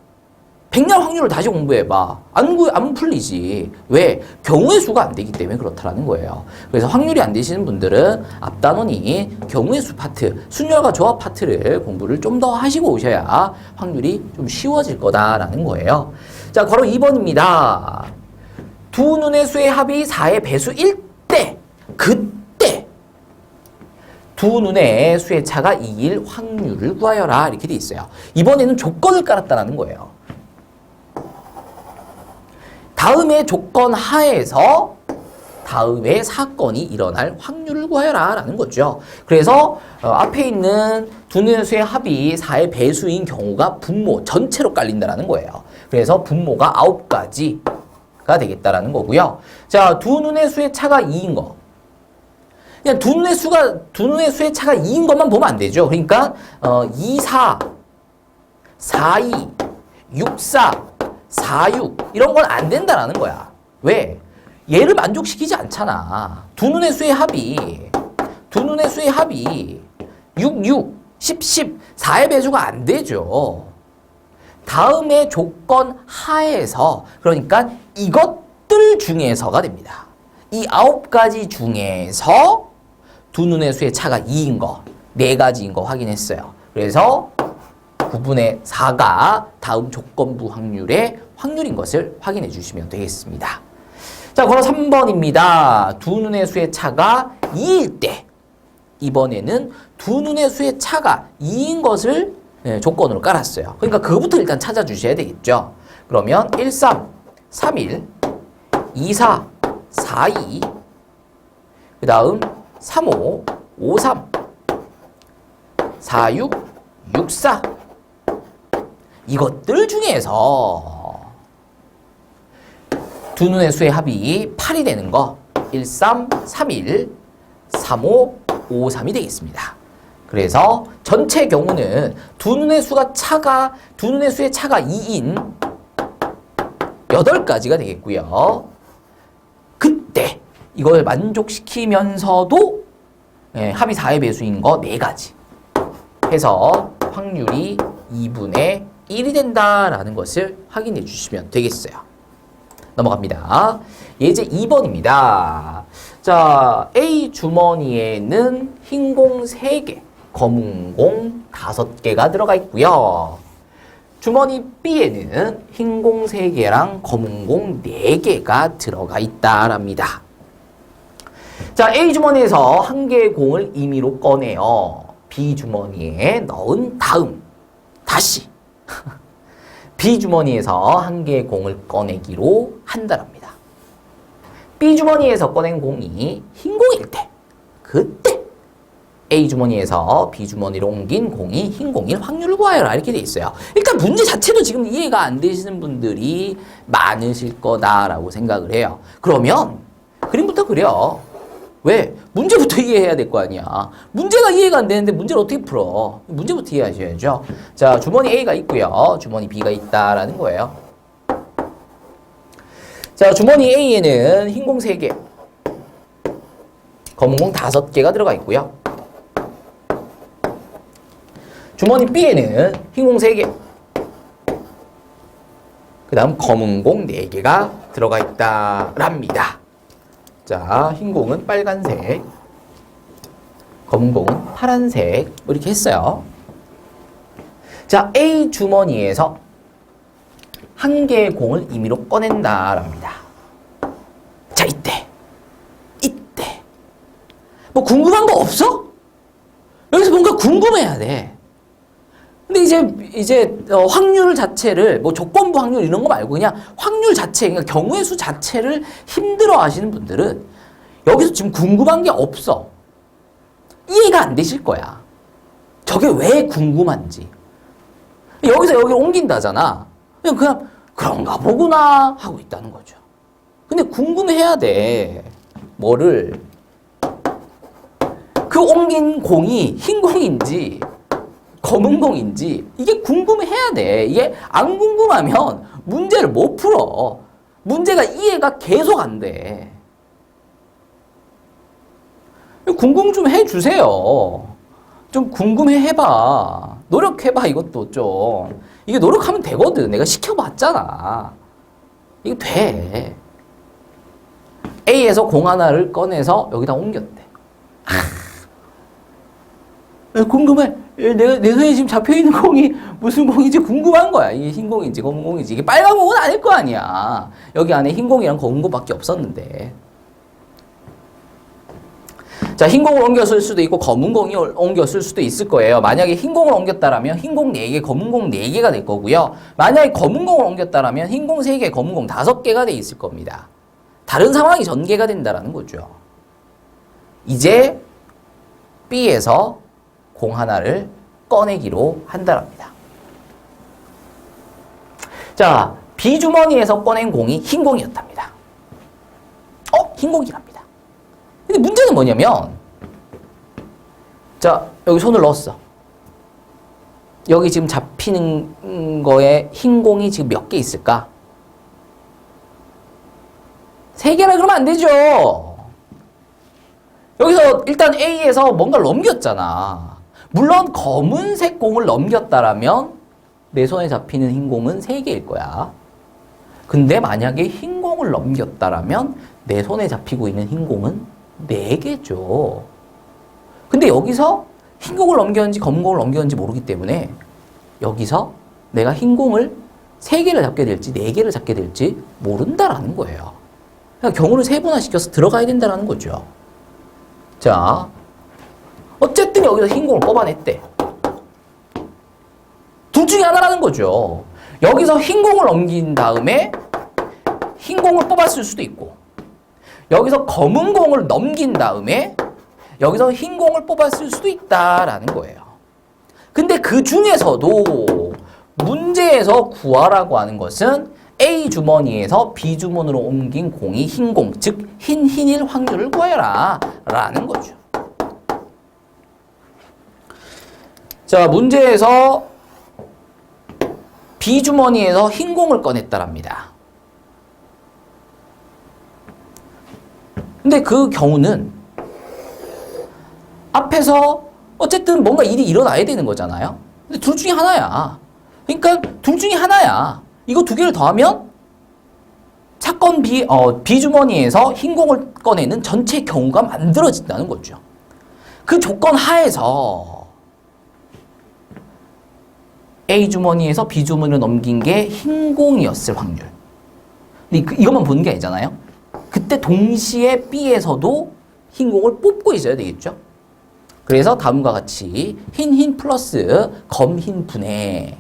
백날 확률을 다시 공부해봐. 안 풀리지. 왜? 경우의 수가 안 되기 때문에 그렇다라는 거예요. 그래서 확률이 안 되시는 분들은 앞단원이 경우의 수 파트, 순열과 조합 파트를 공부를 좀 더 하시고 오셔야 확률이 좀 쉬워질 거다라는 거예요. 자, 바로 2번입니다. 두 눈의 수의 합이 4의 배수일 때, 그때 두 눈의 수의 차가 2일 확률을 구하여라 이렇게 돼 있어요. 이번에는 조건을 깔았다는 거예요. 다음의 조건 하에서 다음의 사건이 일어날 확률을 구하여라 라는 거죠. 그래서 앞에 있는 두 눈의 수의 합이 4의 배수인 경우가 분모 전체로 깔린다는 거예요. 그래서 분모가 9가지가 되겠다라는 거고요. 자, 두 눈의 수의 차가 2인 거. 그냥 두 눈의 수의 차가 2인 것만 보면 안 되죠. 그러니까 2, 4, 4, 2, 6, 4, 4, 6 이런 건 안 된다라는 거야. 왜? 얘를 만족시키지 않잖아. 두 눈의 수의 합이 6, 6, 10, 10 4의 배수가 안 되죠. 다음의 조건 하에서 그러니까 이것들 중에서가 됩니다. 이 9가지 중에서 두 눈의 수의 차가 2인 거, 4가지인 거 확인했어요. 그래서 9분의 4가 다음 조건부 확률의 확률인 것을 확인해 주시면 되겠습니다. 자, 그럼 3번입니다. 두 눈의 수의 차가 2일 때 이번에는 두 눈의 수의 차가 2인 것을 조건으로 깔았어요. 그러니까 그거부터 일단 찾아주셔야 되겠죠. 그러면 1, 3, 3, 1, 2, 4, 4, 2, 그 다음 3, 5, 5, 3, 4, 6, 6, 4 이것들 중에서 두 눈의 수의 합이 8이 되는 거 1, 3, 3, 1, 3, 5, 5, 3이 되겠습니다. 그래서 전체 경우는 두 눈의 수의 차가 2인 8가지가 되겠고요. 그때 이걸 만족시키면서도 합이 4의 배수인 거 4가지 해서 확률이 2분의 1이 된다라는 것을 확인해 주시면 되겠어요. 넘어갑니다. 예제 2번입니다. 자, A 주머니에는 흰 공 3개, 검은 공 5개가 들어가 있고요. 주머니 B에는 흰 공 3개랑 검은 공 4개가 들어가 있다랍니다. 자, A 주머니에서 한 개의 공을 임의로 꺼내요. B 주머니에 넣은 다음 다시 B 주머니에서 한 개의 공을 꺼내기로 한다랍니다. B 주머니에서 꺼낸 공이 흰 공일 때, 그때 A 주머니에서 B 주머니로 옮긴 공이 흰 공일 확률을 구하여라 이렇게 돼 있어요. 일단 문제 자체도 지금 이해가 안 되시는 분들이 많으실 거다라고 생각을 해요. 그러면 그림부터 그려. 왜? 문제부터 이해해야 될 거 아니야. 문제가 이해가 안 되는데 문제를 어떻게 풀어? 문제부터 이해하셔야죠. 자, 주머니 A가 있고요. 주머니 B가 있다라는 거예요. 자, 주머니 A에는 흰 공 3개, 검은 공 5개가 들어가 있고요. 주머니 B에는 흰 공 3개, 그 다음 검은 공 4개가 들어가 있다랍니다. 자, 흰 공은 빨간색, 검은 공은 파란색, 이렇게 했어요. 자, A 주머니에서 한 개의 공을 임의로 꺼낸다랍니다. 자, 이때 뭐 궁금한 거 없어? 여기서 뭔가 궁금해야 돼. 근데 이제 확률 자체를 뭐 조건부 확률 이런 거 말고 그냥 확률 자체, 그러니까 경우의 수 자체를 힘들어 하시는 분들은 여기서 지금 궁금한 게 없어. 이해가 안 되실 거야. 저게 왜 궁금한지. 여기서 여기를 옮긴다잖아. 그냥 그런가 보구나 하고 있다는 거죠. 근데 궁금해야 돼. 뭐를? 그 옮긴 공이 흰 공인지 검은 공인지 이게 궁금해야 돼. 이게 안 궁금하면 문제를 못 풀어. 문제가 이해가 계속 안 돼. 궁금 좀 해주세요. 좀 궁금해 해봐. 노력해봐. 이것도 좀. 이게 노력하면 되거든. 내가 시켜봤잖아. 이게 돼. A에서 공 하나를 꺼내서 여기다 옮겼대. 궁금해. 내 손에 지금 잡혀있는 공이 무슨 공인지 궁금한 거야. 이게 흰 공인지 검은 공인지. 이게 빨간 공은 아닐 거 아니야. 여기 안에 흰 공이랑 검은 공밖에 없었는데. 자, 흰 공을 옮겨 쓸 수도 있고 검은 공이 옮겨 쓸 수도 있을 거예요. 만약에 흰 공을 옮겼다라면 흰 공 4개, 검은 공 4개가 될 거고요. 만약에 검은 공을 옮겼다라면 흰 공 3개, 검은 공 5개가 돼 있을 겁니다. 다른 상황이 전개가 된다라는 거죠. 이제 B에서 공 하나를 꺼내기로 한다랍니다. 자, B 주머니에서 꺼낸 공이 흰 공이었답니다. 흰 공이랍니다. 근데 문제는 뭐냐면, 자, 여기 손을 넣었어. 여기 지금 잡히는 거에 흰 공이 지금 몇 개 있을까? 3개라 그러면 안 되죠. 여기서 일단 A에서 뭔가를 넘겼잖아. 물론 검은색 공을 넘겼다라면 내 손에 잡히는 흰 공은 3개일 거야. 근데 만약에 흰 공을 넘겼다라면 내 손에 잡히고 있는 흰 공은 4개죠. 근데 여기서 흰 공을 넘겼는지 검은 공을 넘겼는지 모르기 때문에 여기서 내가 흰 공을 3개를 잡게 될지 4개를 잡게 될지 모른다라는 거예요. 그러니까 경우를 세분화시켜서 들어가야 된다는 거죠. 자, 어쨌든 여기서 흰 공을 뽑아냈대. 둘 중에 하나라는 거죠. 여기서 흰 공을 넘긴 다음에 흰 공을 뽑았을 수도 있고, 여기서 검은 공을 넘긴 다음에 여기서 흰 공을 뽑았을 수도 있다라는 거예요. 근데 그 중에서도 문제에서 구하라고 하는 것은 A 주머니에서 B 주머니로 옮긴 공이 흰 공, 즉 흰일 확률을 구하여라 라는 거죠. 자, 문제에서 B 주머니에서 흰 공을 꺼냈다랍니다. 근데 그 경우는 앞에서 어쨌든 뭔가 일이 일어나야 되는 거잖아요. 근데 둘 중에 하나야. 그러니까 둘 중에 하나야. 이거 2개를 더하면 사건 B 주머니에서 흰 공을 꺼내는 전체 경우가 만들어진다는 거죠. 그 조건 하에서 A 주머니에서 B 주머니로 넘긴 게 흰 공이었을 확률. 근데 이것만 보는 게 아니잖아요. 그때 동시에 B에서도 흰 공을 뽑고 있어야 되겠죠. 그래서 다음과 같이 흰 플러스 검흰 분의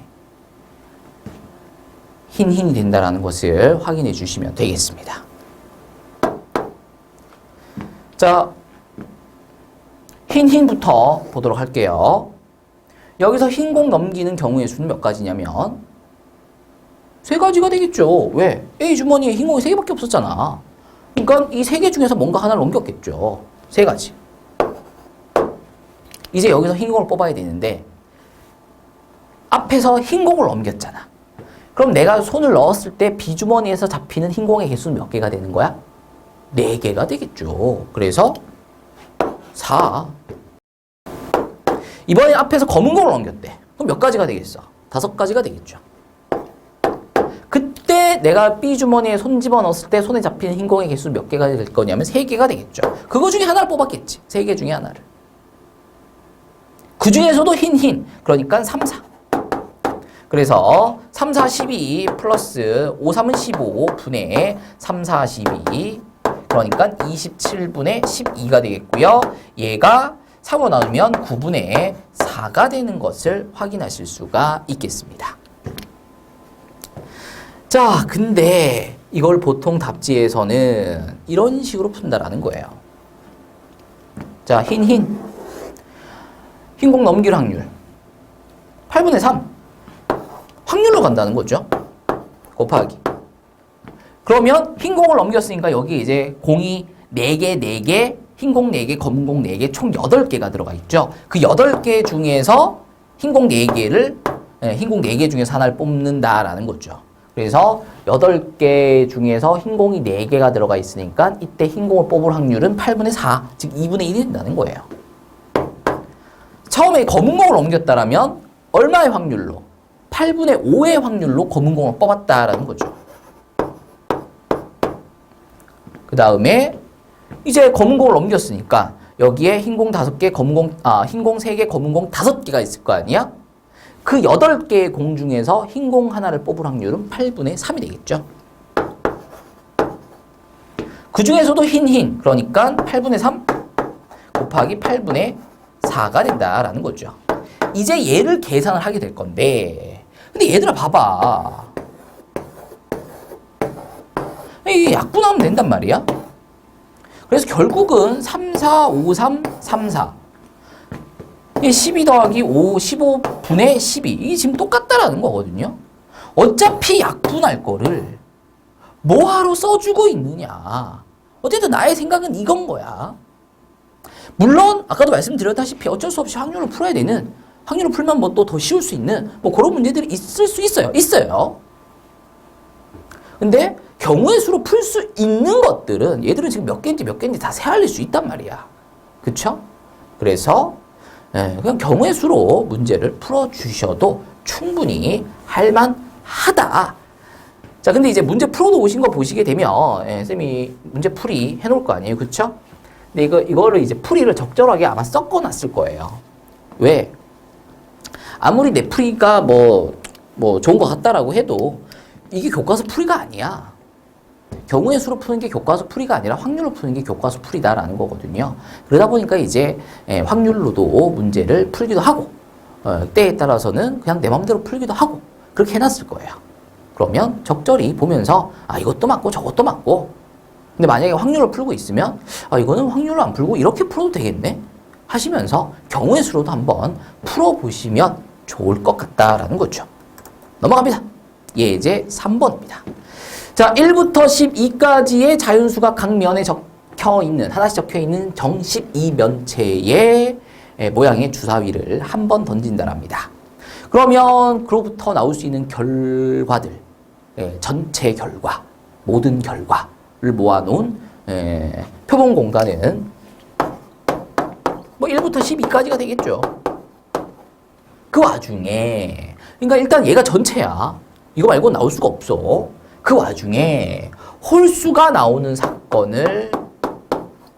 흰이 된다는 것을 확인해 주시면 되겠습니다. 자, 흰부터 보도록 할게요. 여기서 흰 공 넘기는 경우의 수는 몇 가지냐면 3가지가 되겠죠. 왜? A 주머니에 흰 공이 3개밖에 없었잖아. 그러니까 이 3개 중에서 뭔가 하나를 넘겼겠죠. 3가지. 이제 여기서 흰 공을 뽑아야 되는데 앞에서 흰 공을 넘겼잖아. 그럼 내가 손을 넣었을 때 비주머니에서 잡히는 흰 공의 개수는 몇 개가 되는 거야? 4개가 되겠죠. 그래서 4. 이번에 앞에서 검은 공을 넘겼대. 그럼 몇 가지가 되겠어? 5가지가 되겠죠. 그때 내가 B 주머니에 손 집어넣었을 때 손에 잡히는 흰공의 개수 몇 개가 될 거냐면 3개가 되겠죠. 그거 중에 하나를 뽑았겠지. 3개 중에 하나를. 그 중에서도 흰. 그러니까 3, 4. 그래서 3, 4, 12 플러스 5, 3은 15 분의 3, 4, 12 그러니까 27분의 12가 되겠고요. 얘가 3을 나누면 9분의 4가 되는 것을 확인하실 수가 있겠습니다. 자, 근데 이걸 보통 답지에서는 이런 식으로 푼다라는 거예요. 자, 흰공 넘길 확률 8분의 3 확률로 간다는 거죠. 곱하기. 그러면 흰공을 넘겼으니까 여기 이제 공이 4개, 흰공 4개, 검은공 4개, 총 8개가 들어가 있죠. 그 8개 중에서 흰공 4개 중에서 하나를 뽑는다라는 거죠. 그래서 8개 중에서 흰공이 4개가 들어가 있으니까 이때 흰공을 뽑을 확률은 8분의 4, 즉 2분의 1이 된다는 거예요. 처음에 검은공을 넘겼다라면 얼마의 확률로? 8분의 5의 확률로 검은공을 뽑았다라는 거죠. 그 다음에 이제 검은공을 넘겼으니까 여기에 흰공 5개, 흰공 3개, 검은공 5개가 있을 거 아니야? 그 8개의 공 중에서 흰공 하나를 뽑을 확률은 8분의 3이 되겠죠. 그 중에서도 흰, 그러니까 8분의 3 곱하기 8분의 4가 된다라는 거죠. 이제 얘를 계산을 하게 될 건데, 근데 얘들아 봐봐. 이게 약분하면 된단 말이야. 그래서 결국은 3, 4, 5, 3, 3, 4. 12 더하기 5, 15분의 12. 이게 지금 똑같다라는 거거든요. 어차피 약분할 거를 뭐하러 써주고 있느냐. 어쨌든 나의 생각은 이건 거야. 물론 아까도 말씀드렸다시피 어쩔 수 없이 확률을 풀어야 되는, 확률을 풀면 뭐 또 더 쉬울 수 있는 뭐 그런 문제들이 있을 수 있어요. 근데 경우의 수로 풀 수 있는 것들은 얘들은 지금 몇 개인지 다 세알릴 수 있단 말이야. 그쵸? 그래서 그냥 경우의 수로 문제를 풀어주셔도 충분히 할만하다. 자, 근데 이제 문제 풀어도 오신 거 보시게 되면 쌤이 문제 풀이 해놓을 거 아니에요. 그쵸? 근데 이거를 이제 풀이를 적절하게 아마 섞어놨을 거예요. 왜? 아무리 내 풀이가 뭐 좋은 것 같다라고 해도 이게 교과서 풀이가 아니야. 경우의 수로 푸는 게 교과서 풀이가 아니라 확률로 푸는 게 교과서 풀이다라는 거거든요. 그러다 보니까 이제 확률로도 문제를 풀기도 하고 때에 따라서는 그냥 내 마음대로 풀기도 하고 그렇게 해놨을 거예요. 그러면 적절히 보면서 이것도 맞고 저것도 맞고, 근데 만약에 확률로 풀고 있으면 이거는 확률로 안 풀고 이렇게 풀어도 되겠네 하시면서 경우의 수로도 한번 풀어보시면 좋을 것 같다라는 거죠. 넘어갑니다. 예제 3번입니다. 자, 1부터 12까지의 자연수가 각 면에 하나씩 적혀있는 정식 이면체의 모양의 주사위를 한 번 던진다랍니다. 그러면 그로부터 나올 수 있는 결과들, 전체 결과, 모든 결과를 모아놓은 표본 공간은 뭐 1부터 12까지가 되겠죠. 그 와중에, 그러니까 일단 얘가 전체야. 이거 말고 나올 수가 없어. 그 와중에 홀수가 나오는 사건을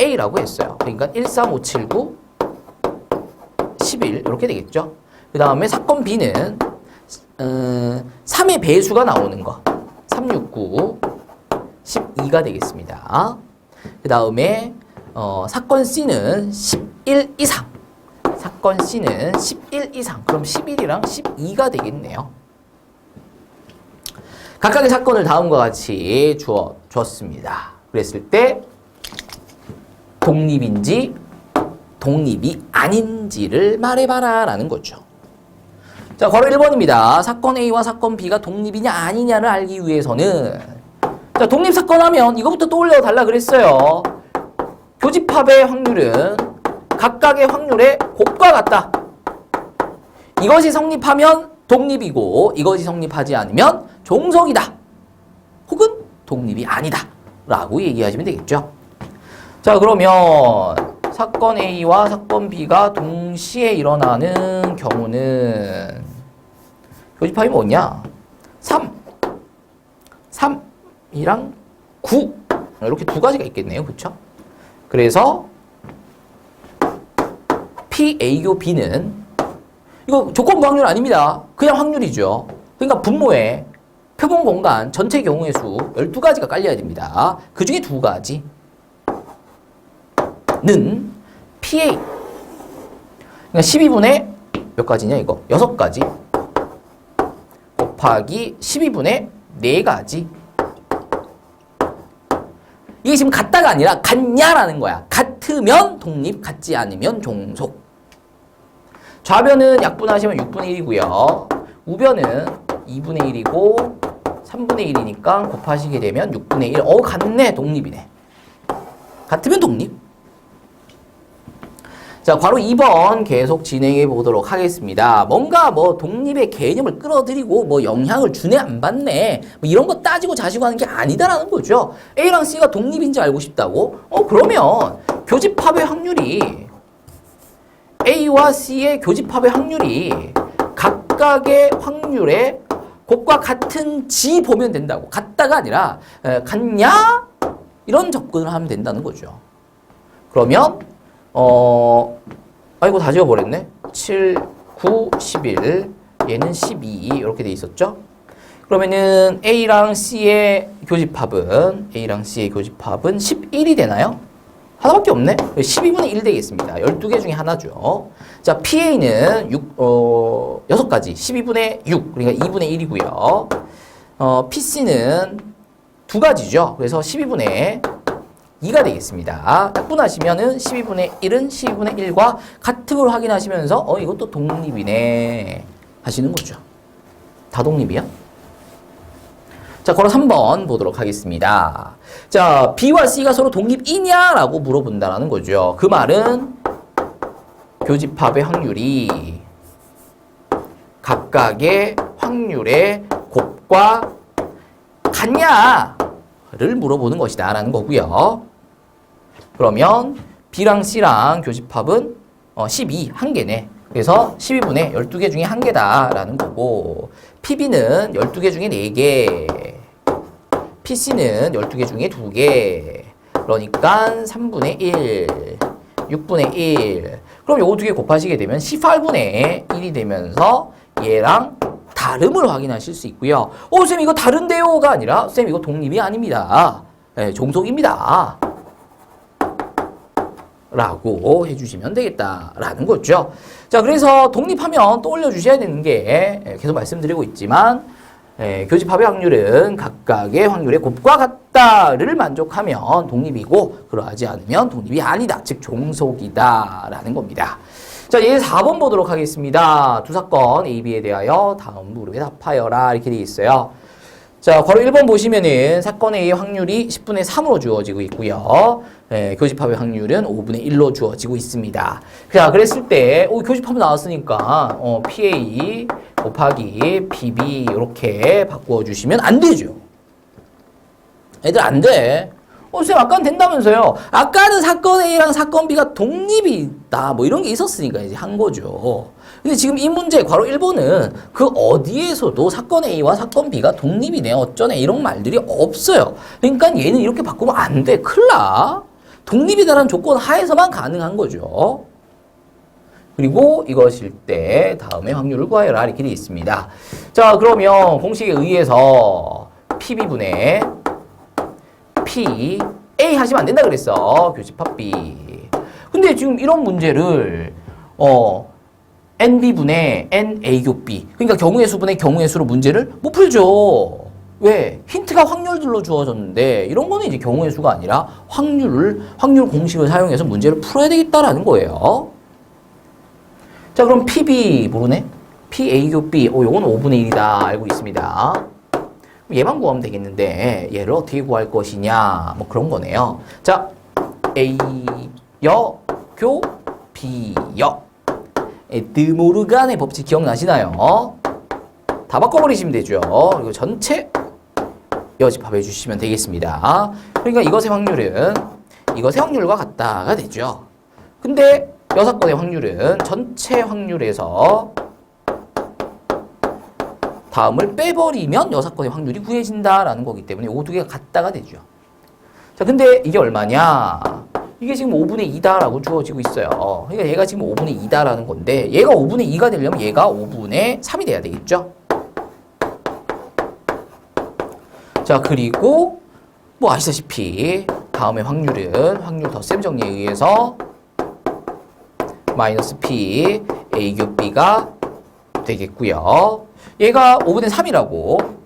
A라고 했어요. 그러니까 1, 3, 5, 7, 9, 11 이렇게 되겠죠. 그 다음에 사건 B는 3의 배수가 나오는 거 3, 6, 9, 12가 되겠습니다. 그 다음에 사건 C는 11 이상, 사건 C는 11 이상, 그럼 11이랑 12가 되겠네요. 각각의 사건을 다음과 같이 주었습니다. 그랬을 때 독립인지 독립이 아닌지를 말해봐라 라는 거죠. 자, 괄호 1번입니다. 사건 A와 사건 B가 독립이냐 아니냐를 알기 위해서는, 자, 독립사건 하면 이거부터 떠올려 달라 그랬어요. 교집합의 확률은 각각의 확률의 곱과 같다. 이것이 성립하면 독립이고 이것이 성립하지 않으면 종속이다. 혹은 독립이 아니다. 라고 얘기하시면 되겠죠. 자, 그러면 사건 A와 사건 B가 동시에 일어나는 경우는 교집합이 뭐냐? 3. 3이랑 9 이렇게 두 가지가 있겠네요. 그렇죠? 그래서 P, A, 교 B는 이거 조건부 확률 아닙니다. 그냥 확률이죠. 그러니까 분모에 표본 공간 전체 경우의 수 12가지가 깔려야 됩니다. 그 중에 두 가지는 PA. 그러니까 12분의 몇 가지냐 이거? 6가지. 곱하기 12분의 4가지. 이게 지금 같다가 아니라 같냐라는 거야. 같으면 독립, 같지 않으면 종속. 좌변은 약분하시면 6분의 1이고요. 우변은 2분의 1이고 3분의 1이니까 곱하시게 되면 6분의 1. 같네. 독립이네. 같으면 독립. 자, 괄호 2번 계속 진행해 보도록 하겠습니다. 뭔가 뭐 독립의 개념을 끌어들이고 뭐 영향을 주네 안 받네 뭐 이런 거 따지고 자시고 하는 게 아니다라는 거죠. A랑 C가 독립인지 알고 싶다고? 그러면 교집합의 확률이 A와 C의 교집합의 확률이 각각의 확률의 곱과 같은지 보면 된다고. 같다가 아니라 같냐? 이런 접근을 하면 된다는 거죠. 그러면 아이고 다 지워버렸네. 7, 9, 11 얘는 12 이렇게 돼 있었죠. 그러면은 A랑 C의 교집합은 11이 되나요? 하나밖에 없네. 12분의 1 되겠습니다. 12개 중에 하나죠. 자, PA는 6가지. 12분의 6. 그러니까 2분의 1이고요. PC는 2가지죠. 그래서 12분의 2가 되겠습니다. 약분하시면은 12분의 1은 12분의 1과 같은 걸 확인하시면서 이것도 독립이네 하시는 거죠. 다 독립이야? 자, 걸어 3번 보도록 하겠습니다. 자, B와 C가 서로 독립이냐라고 물어본다는 거죠. 그 말은 교집합의 확률이 각각의 확률의 곱과 같냐를 물어보는 것이다 라는 거고요. 그러면 B랑 C랑 교집합은 12, 한 개네. 그래서 12분의 12개 중에 한 개다 라는 거고, PB는 12개 중에 4개, PC는 12개 중에 2개, 그러니까 3분의 1, 6분의 1. 그럼 요거 2개 곱하시게 되면 18분의 1이 되면서 얘랑 다름을 확인하실 수 있고요. 쌤 이거 다른데요가 아니라 쌤 이거 독립이 아닙니다. 네, 종속입니다. 라고 해주시면 되겠다라는 거죠. 자, 그래서 독립하면 떠올려 주셔야 되는 게 계속 말씀드리고 있지만 교집합의 확률은 각각의 확률의 곱과 같다를 만족하면 독립이고 그러하지 않으면 독립이 아니다. 즉 종속이다 라는 겁니다. 자, 얘 4번 보도록 하겠습니다. 두 사건 A, B에 대하여 다음 무릎에 답하여라 이렇게 되어 있어요. 자, 괄호 1번 보시면은 사건 A의 확률이 10분의 3으로 주어지고 있고요. 교집합의 확률은 5분의 1로 주어지고 있습니다. 자, 그랬을 때 교집합 나왔으니까 PA 곱하기 PB 이렇게 바꾸어 주시면 안 되죠. 애들 안 돼. 쌤 아까는 된다면서요. 아까는 사건 A랑 사건 B가 독립이 있다 뭐 이런 게 있었으니까 이제 한 거죠. 근데 지금 이 문제 괄호 1번은 그 어디에서도 사건 A와 사건 B가 독립이네 어쩌네 이런 말들이 없어요. 그러니까 얘는 이렇게 바꾸면 안 돼. 큰일 나. 독립이다라는 조건 하에서만 가능한 거죠. 그리고 이것일 때 다음에 확률을 구하여라 이렇게 되어 있습니다. 자, 그러면 공식에 의해서 PB분의 P A 하시면 안 된다 그랬어. 교집합 B. 근데 지금 이런 문제를 NB분의 NA교 B. 그러니까 경우의 수분의 경우의 수로 문제를 못 풀죠. 왜? 힌트가 확률들로 주어졌는데 이런 거는 이제 경우의 수가 아니라 확률 공식을 사용해서 문제를 풀어야 되겠다라는 거예요. 자, 그럼 PB 모르네? PA교 B. 요건 5분의 1이다 알고 있습니다. 얘만 구하면 되겠는데 얘를 어떻게 구할 것이냐 뭐 그런 거네요. 자, A여 교 B여. 드모르간의 법칙 기억나시나요? 다 바꿔버리시면 되죠. 그리고 전체 여집합해 주시면 되겠습니다. 그러니까 이것의 확률은 이것의 확률과 같다가 되죠. 근데 여사건의 확률은 전체 확률에서 다음을 빼버리면 여사건의 확률이 구해진다라는 거기 때문에 이 두 개가 같다가 되죠. 자, 근데 이게 얼마냐? 이게 지금 5분의 2다라고 주어지고 있어요. 그러니까 얘가 지금 5분의 2다라는 건데 얘가 5분의 2가 되려면 얘가 5분의 3이 돼야 되겠죠? 자, 그리고 뭐 아시다시피 다음의 확률 덧셈 정리에 의해서 마이너스 P A 교 B가 되겠고요. 얘가 5분의 3이라고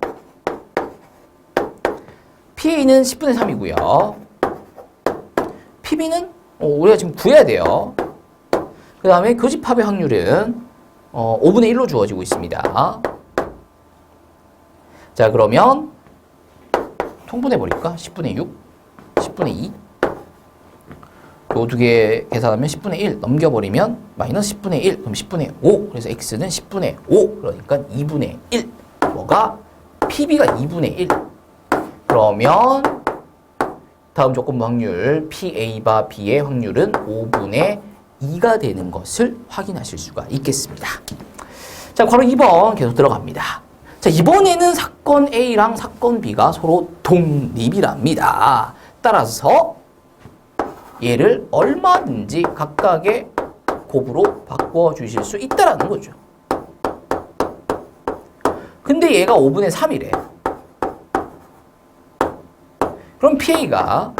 PA는 10분의 3이고요. PB는 우리가 지금 구해야 돼요. 그 다음에 교집합의 확률은 5분의 1로 주어지고 있습니다. 자, 그러면 통분해 버릴까? 10분의 6, 10분의 2. 요 두 개 계산하면 10분의 1 넘겨버리면 마이너스 10분의 1, 그럼 10분의 5. 그래서 x는 10분의 5, 그러니까 2분의 1. 뭐가? PB가 2분의 1. 그러면 다음 조건부 확률 PA바 B의 확률은 5분의 2가 되는 것을 확인하실 수가 있겠습니다. 자, 괄호 2번 계속 들어갑니다. 자, 이번에는 사건 A랑 사건 B가 서로 독립이랍니다. 따라서 얘를 얼마든지 각각의 곱으로 바꿔 주실 수 있다라는 거죠. 근데 얘가 5분의 3이래. 그럼 PA가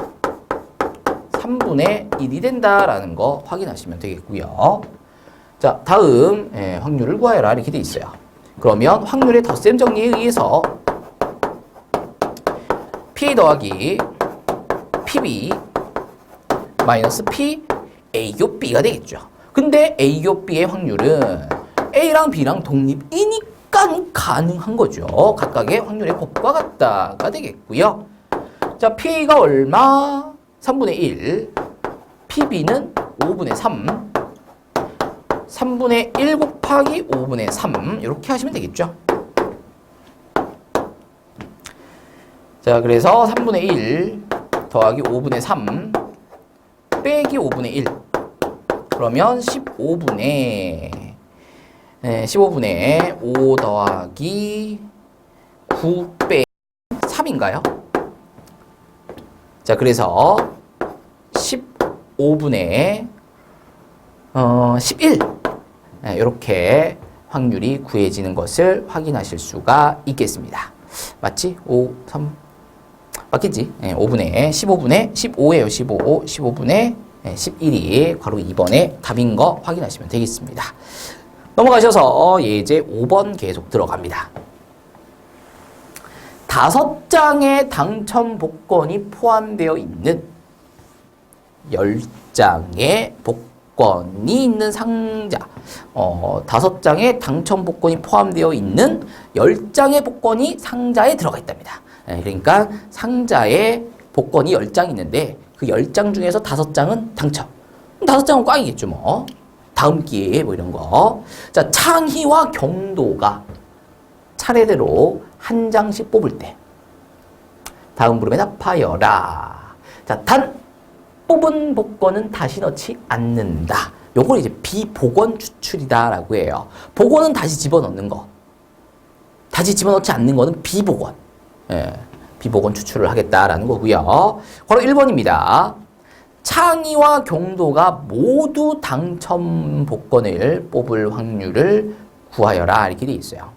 3분의 1이 된다라는 거 확인하시면 되겠고요. 자, 다음 확률을 구하여라 이렇게 돼 있어요. 그러면 확률의 덧셈 정리에 의해서 PA 더하기 PB 마이너스 P A교 B가 되겠죠. 근데 A교 B의 확률은 A랑 B랑 독립이니까 가능한 거죠. 각각의 확률의 곱과 같다가 되겠고요. 자, PA가 얼마? 3분의 1. PB는 5분의 3. 3분의 1 곱하기 5분의 3. 이렇게 하시면 되겠죠. 자, 그래서 3분의 1 더하기 5분의 3 빼기 5분의 1. 그러면 15분의 5 더하기 9 빼기 3인가요? 자, 그래서 15분의 11. 이렇게 확률이 구해지는 것을 확인하실 수가 있겠습니다. 맞지? 5, 3, 맞겠지? 5분의 15분의 15예요. 15분의 11이 괄호 2번의 답인 거 확인하시면 되겠습니다. 넘어가셔서 예제 5번 계속 들어갑니다. 5장의 당첨 복권이 포함되어 있는 10장의 복권이 있는 상자. 5장의 당첨 복권이 포함되어 있는 10장의 복권이 상자에 들어가 있답니다. 그러니까 상자에 복권이 10장 있는데 그 10장 중에서 5장은 당첨. 5장은 꽝이겠죠, 뭐. 다음 기회에 뭐 이런 거. 자, 창희와 경도가 차례대로 한 장씩 뽑을 때 다음 물음에 답하여라. 자, 단 뽑은 복권은 다시 넣지 않는다. 요걸 이제 비복원 추출이다라고 해요. 복원은 다시 집어넣는 거. 다시 집어넣지 않는 거는 비복원. 비복원 추출을 하겠다라는 거고요. 바로 1번입니다. 창희와 경도가 모두 당첨 복권을 뽑을 확률을 구하여라. 이렇게 돼 있어요.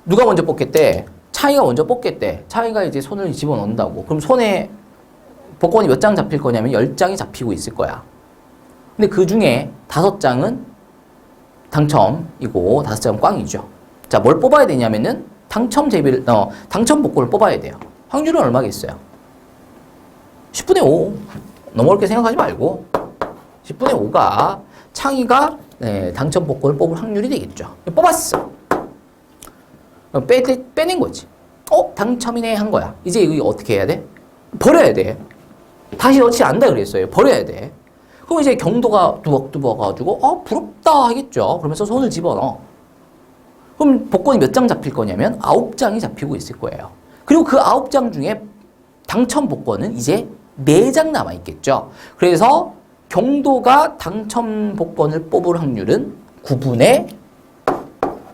누가 먼저 뽑겠대? 창희가 먼저 뽑겠대. 창희가 이제 손을 집어넣는다고. 그럼 손에 복권이 몇 장 잡힐 거냐면 10장이 잡히고 있을 거야. 근데 그 중에 5장은 당첨이고 5장은 꽝이죠. 자, 뭘 뽑아야 되냐면은 당첨 복권을 뽑아야 돼요. 확률은 얼마겠어요? 10분의 5. 너무 어렵게 생각하지 말고 10분의 5가 창희가 당첨 복권을 뽑을 확률이 되겠죠. 뽑았어. 빼낸 거지. 당첨이네 한 거야. 이제 이거 어떻게 해야 돼? 버려야 돼. 다시 넣지 않는다 그랬어요. 버려야 돼. 그럼 이제 경도가 뚜벅뚜벅 가지고 부럽다 하겠죠. 그러면서 손을 집어넣어. 그럼 복권이 몇 장 잡힐 거냐면 9장이 잡히고 있을 거예요. 그리고 그 9장 중에 당첨 복권은 이제 4장 남아있겠죠. 그래서 경도가 당첨 복권을 뽑을 확률은 9분의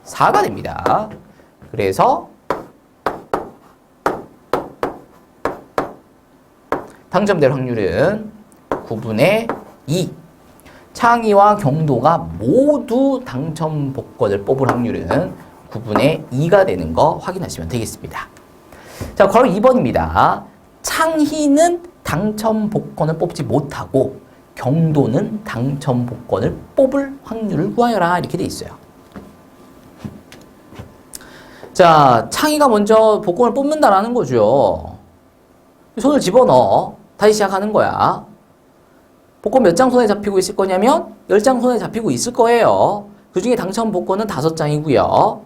4가 됩니다. 그래서 당첨될 확률은 9분의 2. 창의와 경도가 모두 당첨 복권을 뽑을 확률은 9분의 2가 되는 거 확인하시면 되겠습니다. 자, 그럼 2번입니다. 창희는 당첨 복권을 뽑지 못하고 경도는 당첨 복권을 뽑을 확률을 구하여라. 이렇게 돼 있어요. 자, 창희가 먼저 복권을 뽑는다라는 거죠. 손을 집어넣어. 다시 시작하는 거야. 복권 몇 장 손에 잡히고 있을 거냐면 10장 손에 잡히고 있을 거예요. 그 중에 당첨 복권은 5장이고요.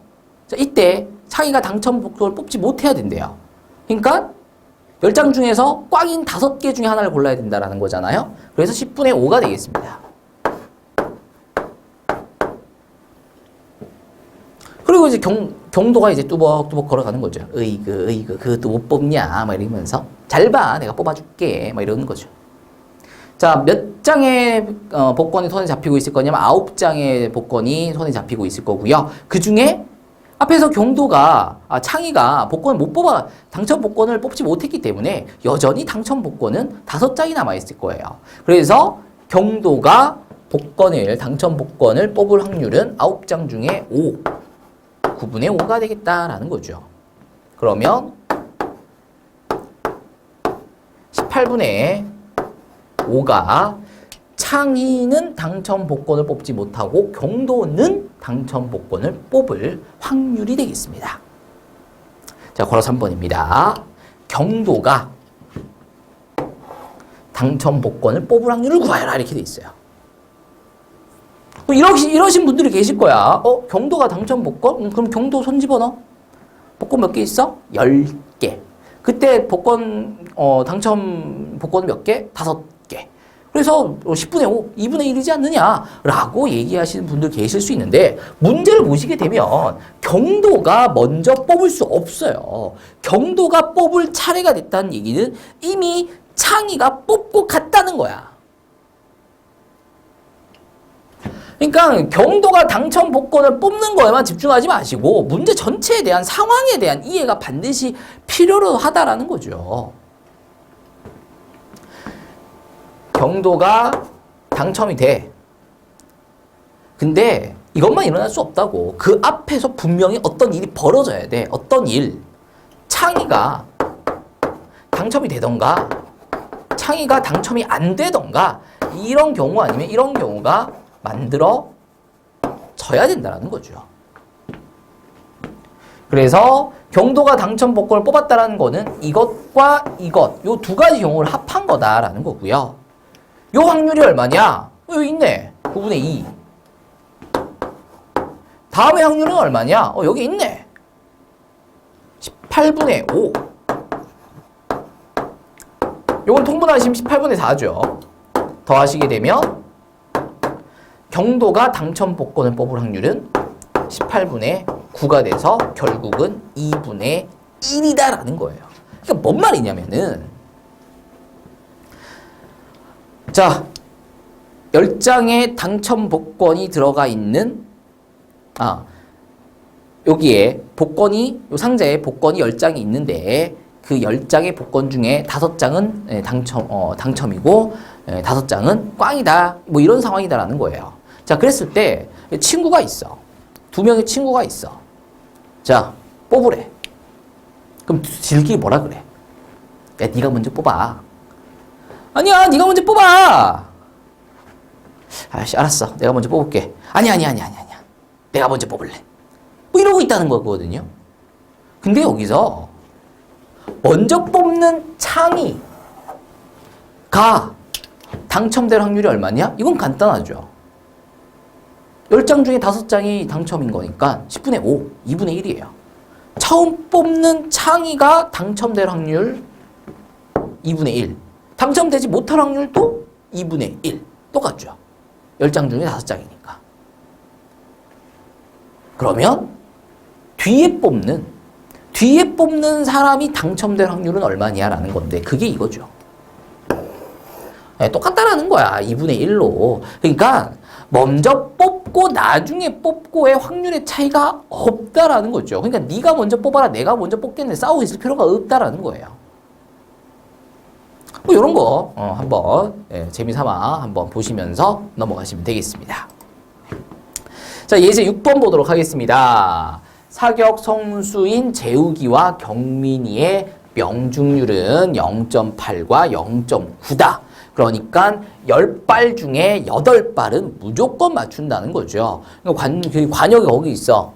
자, 이때 창희가 당첨 복권을 뽑지 못해야 된대요. 그러니까 10장 중에서 꽝인 5개 중에 하나를 골라야 된다는 거잖아요. 그래서 10분의 5가 되겠습니다. 그리고 이제 경도가 이제 뚜벅뚜벅 걸어가는 거죠. 으이그, 그것도 못 뽑냐? 막 이러면서. 잘 봐, 내가 뽑아줄게. 막 이러는 거죠. 자, 몇 장의 복권이 손에 잡히고 있을 거냐면 9장의 복권이 손에 잡히고 있을 거고요. 그 중에 앞에서 경도가, 창희가 복권을 못 뽑아, 당첨 복권을 뽑지 못했기 때문에 여전히 당첨 복권은 5장이 남아있을 거예요. 그래서 경도가 당첨 복권을 뽑을 확률은 9장 중에 5, 9분의 5가 되겠다라는 거죠. 그러면 18분의 5가 창희는 당첨 복권을 뽑지 못하고 경도는 당첨 복권을 뽑을 확률이 되겠습니다. 자, 걸어 3번입니다. 경도가 당첨 복권을 뽑을 확률을 구하여라. 이렇게 돼 있어요. 이러신 분들이 계실 거야. 경도가 당첨 복권? 그럼 경도 손 집어넣어. 복권 몇 개 있어? 10개. 그때 복권, 당첨 복권 몇 개? 5개. 그래서 10분의 5, 2분의 1이지 않느냐라고 얘기하시는 분들 계실 수 있는데 문제를 보시게 되면 경도가 먼저 뽑을 수 없어요. 경도가 뽑을 차례가 됐다는 얘기는 이미 창희가 뽑고 갔다는 거야. 그러니까 경도가 당첨 복권을 뽑는 거에만 집중하지 마시고 문제 전체에 대한 상황에 대한 이해가 반드시 필요로 하다라는 거죠. 경도가 당첨이 돼. 근데 이것만 일어날 수 없다고. 그 앞에서 분명히 어떤 일이 벌어져야 돼. 어떤 일. 창희가 당첨이 되던가 창희가 당첨이 안 되던가 이런 경우 아니면 이런 경우가 만들어져야 된다는 거죠. 그래서 경도가 당첨 복권을 뽑았다는 거는 이것과 이것, 요 두 가지 경우를 합한 거다라는 거고요. 요 확률이 얼마냐? 여기 있네. 9분의 2. 다음의 확률은 얼마냐? 여기 있네. 18분의 5. 요건 통분하시면 18분의 4죠. 더하시게 되면 경도가 당첨 복권을 뽑을 확률은 18분의 9가 돼서 결국은 2분의 1이다라는 거예요. 그러니까 뭔 말이냐면은 자, 10장의 당첨 복권이 들어가 있는 여기에 복권이 요 상자에 복권이 10장이 있는데 그 10장의 복권 중에 5장은 당첨이고 5장은 꽝이다. 뭐 이런 상황이다라는 거예요. 자, 그랬을 때 친구가 있어. 2명의 친구가 있어. 자, 뽑으래. 그럼 질기 뭐라 그래? 야, 네가 먼저 뽑아. 아니야, 네가 먼저 뽑아. 아이씨, 알았어. 내가 먼저 뽑을게. 아니야. 내가 먼저 뽑을래. 뭐 이러고 있다는 거거든요. 근데 여기서 먼저 뽑는 창희가 당첨될 확률이 얼마냐? 이건 간단하죠. 10장 중에 5장이 당첨인 거니까 10분의 5, 2분의 1이에요. 처음 뽑는 창희가 당첨될 확률 2분의 1. 당첨되지 못할 확률도 2분의 1. 똑같죠. 10장 중에 5장이니까. 그러면 뒤에 뽑는 사람이 당첨될 확률은 얼마냐라는 건데 그게 이거죠. 똑같다라는 거야. 2분의 1로. 그러니까 먼저 뽑고 나중에 뽑고의 확률의 차이가 없다라는 거죠. 그러니까 네가 먼저 뽑아라, 내가 먼저 뽑겠네, 싸우고 있을 필요가 없다라는 거예요. 뭐 이런 거 한번 재미삼아 한번 보시면서 넘어가시면 되겠습니다. 자, 예제 6번 보도록 하겠습니다. 사격 성수인 재욱이와 경민이의 명중률은 0.8과 0.9다. 그러니까 10발 중에 8발은 무조건 맞춘다는 거죠. 관역이 거기 있어.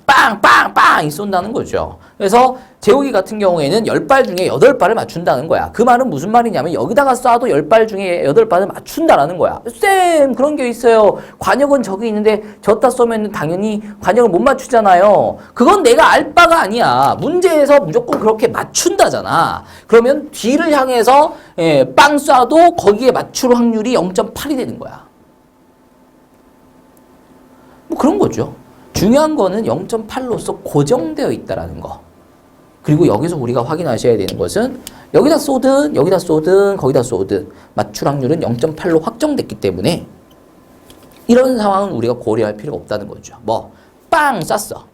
빵빵빵 쏜다는 거죠. 그래서 재욱이 같은 경우에는 10발 중에 8발을 맞춘다는 거야. 그 말은 무슨 말이냐면 여기다가 쏴도 10발 중에 8발을 맞춘다라는 거야. 쌤, 그런 게 있어요. 관역은 저기 있는데 저따 쏘면 당연히 관역을 못 맞추잖아요. 그건 내가 알 바가 아니야. 문제에서 무조건 그렇게 맞춘다잖아. 그러면 뒤를 향해서 빵 쏴도 거기에 맞출 확률이 0.8이 되는 거야. 뭐 그런 거죠. 중요한 거는 0.8로서 고정되어 있다라는 거. 그리고 여기서 우리가 확인하셔야 되는 것은 여기다 쏘든 여기다 쏘든 거기다 쏘든 맞출 확률은 0.8로 확정됐기 때문에 이런 상황은 우리가 고려할 필요가 없다는 거죠. 뭐 빵 쐈어.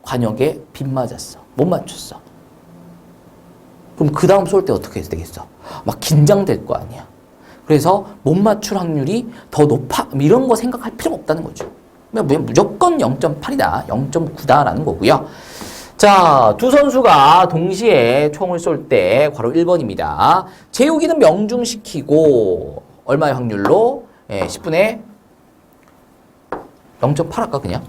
관역에 빗 맞았어. 못 맞췄어. 그럼 그 다음 쏠 때 어떻게 해야 되겠어? 막 긴장될 거 아니야. 그래서 못 맞출 확률이 더 높아. 이런 거 생각할 필요가 없다는 거죠. 무조건 0.8이다, 0.9다라는 거고요. 자, 두 선수가 동시에 총을 쏠 때 괄호 1번입니다. 재욱이는 명중시키고 얼마의 확률로? 10분의 0.8 할까 그냥?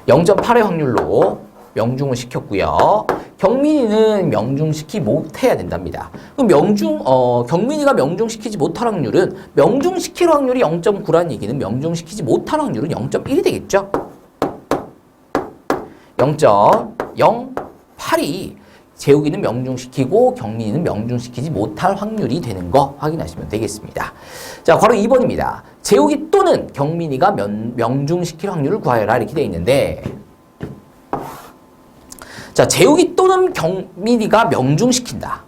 0.8의 확률로 명중을 시켰고요. 경민이는 명중시키지 못해야 된답니다. 그럼 경민이가 명중시키지 못할 확률은 명중시킬 확률이 0.9라는 얘기는 명중시키지 못할 확률은 0.1이 되겠죠? 0.08이 재욱이는 명중시키고 경민이는 명중시키지 못할 확률이 되는 거 확인하시면 되겠습니다. 자, 바로 2번입니다. 재욱이 또는 경민이가 명중시킬 확률을 구하여라 이렇게 되어 있는데 자, 재욱이 또는 경민이가 명중시킨다.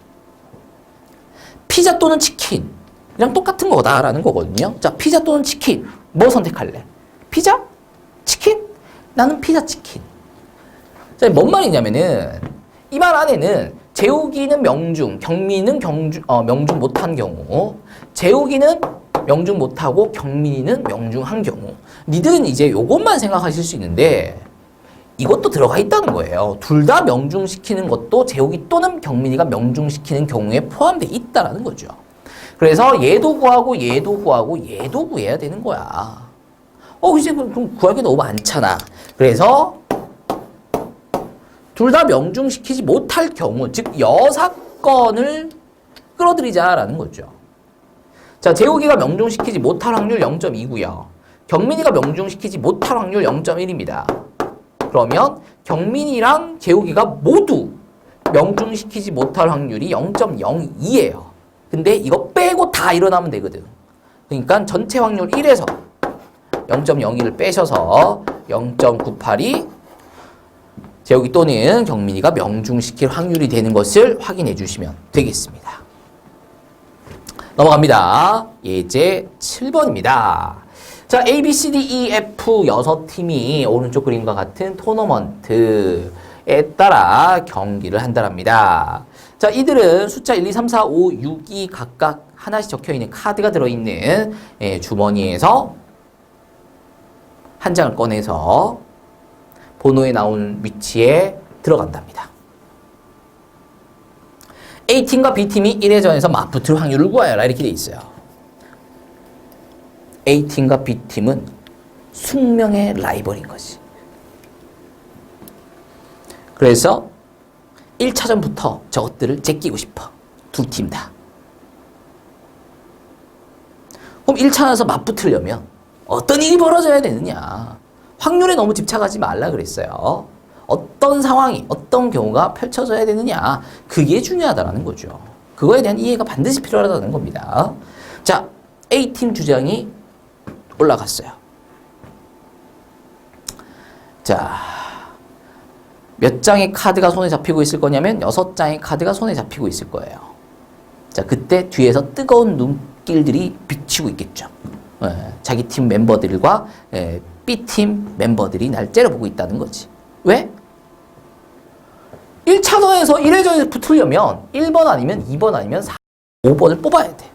피자 또는 치킨이랑 똑같은 거다라는 거거든요. 자, 피자 또는 치킨. 뭐 선택할래? 피자? 치킨? 나는 피자 치킨. 자, 뭔 말이냐면은 이 말 안에는 재욱이는 명중, 경민이는 명중 못한 경우, 재욱이는 명중 못하고 경민이는 명중한 경우. 니들은 이제 요것만 생각하실 수 있는데 이것도 들어가 있다는 거예요. 둘 다 명중시키는 것도 재욱이 또는 경민이가 명중시키는 경우에 포함되어 있다는 거죠. 그래서 얘도 구하고 얘도 구하고 얘도 구해야 되는 거야. 이제 그럼 구할 게 너무 많잖아. 그래서 둘 다 명중시키지 못할 경우, 즉 여사건을 끌어들이자라는 거죠. 자, 재욱이가 명중시키지 못할 확률 0.2고요. 경민이가 명중시키지 못할 확률 0.1입니다. 그러면 경민이랑 재욱이가 모두 명중시키지 못할 확률이 0.02예요. 근데 이거 빼고 다 일어나면 되거든. 그러니까 전체 확률 1에서 0.02를 빼셔서 0.98이 재욱이 또는 경민이가 명중시킬 확률이 되는 것을 확인해 주시면 되겠습니다. 넘어갑니다. 예제 7번입니다. 자, A, B, C, D, E, F 6팀이 오른쪽 그림과 같은 토너먼트에 따라 경기를 한다랍니다. 자, 이들은 숫자 1, 2, 3, 4, 5, 6이 각각 하나씩 적혀있는 카드가 들어있는 주머니에서 한 장을 꺼내서 번호에 나온 위치에 들어간답니다. A팀과 B팀이 1회전에서 맞붙을 확률을 구하여라 이렇게 돼 있어요. A팀과 B팀은 숙명의 라이벌인 거지. 그래서 1차전부터 저것들을 제끼고 싶어. 두 팀 다. 그럼 1차전에서 맞붙으려면 어떤 일이 벌어져야 되느냐. 확률에 너무 집착하지 말라 그랬어요. 어떤 상황이, 어떤 경우가 펼쳐져야 되느냐. 그게 중요하다는 거죠. 그거에 대한 이해가 반드시 필요하다는 겁니다. 자, A팀 주장이 올라갔어요. 자, 몇 장의 카드가 손에 잡히고 있을 거냐면 6장의 카드가 손에 잡히고 있을 거예요. 자, 그때 뒤에서 뜨거운 눈길들이 비치고 있겠죠. 자기 팀 멤버들과 B팀 멤버들이 날 째려보고 있다는 거지. 왜? 1차전에서 1회전에서 붙으려면 1번 아니면 2번 아니면 4, 5번을 뽑아야 돼.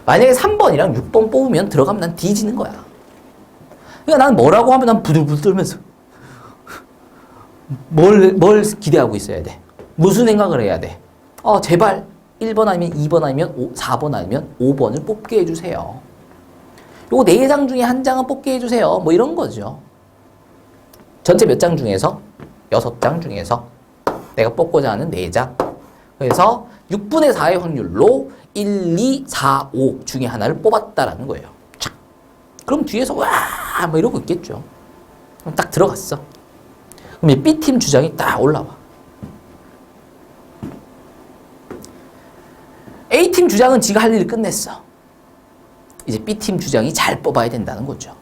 만약에 3번이랑 6번 뽑으면 들어가면 난 뒤지는 거야. 그러니까 나는 뭐라고 하면 난 부들부들 떨면서 뭘 기대하고 있어야 돼? 무슨 생각을 해야 돼? 제발 1번 아니면 2번 아니면 4번 아니면 5번을 뽑게 해주세요. 요거 4장 중에 한 장은 뽑게 해주세요. 뭐 이런 거죠. 전체 몇 장 중에서? 6장 중에서 내가 뽑고자 하는 4장. 그래서 6분의 4의 확률로 1, 2, 4, 5 중에 하나를 뽑았다라는 거예요. 촥. 그럼 뒤에서 와! 뭐 이러고 있겠죠. 그럼 딱 들어갔어. 그럼 이제 B팀 주장이 딱 올라와. A팀 주장은 지가 할 일을 끝냈어. 이제 B팀 주장이 잘 뽑아야 된다는 거죠.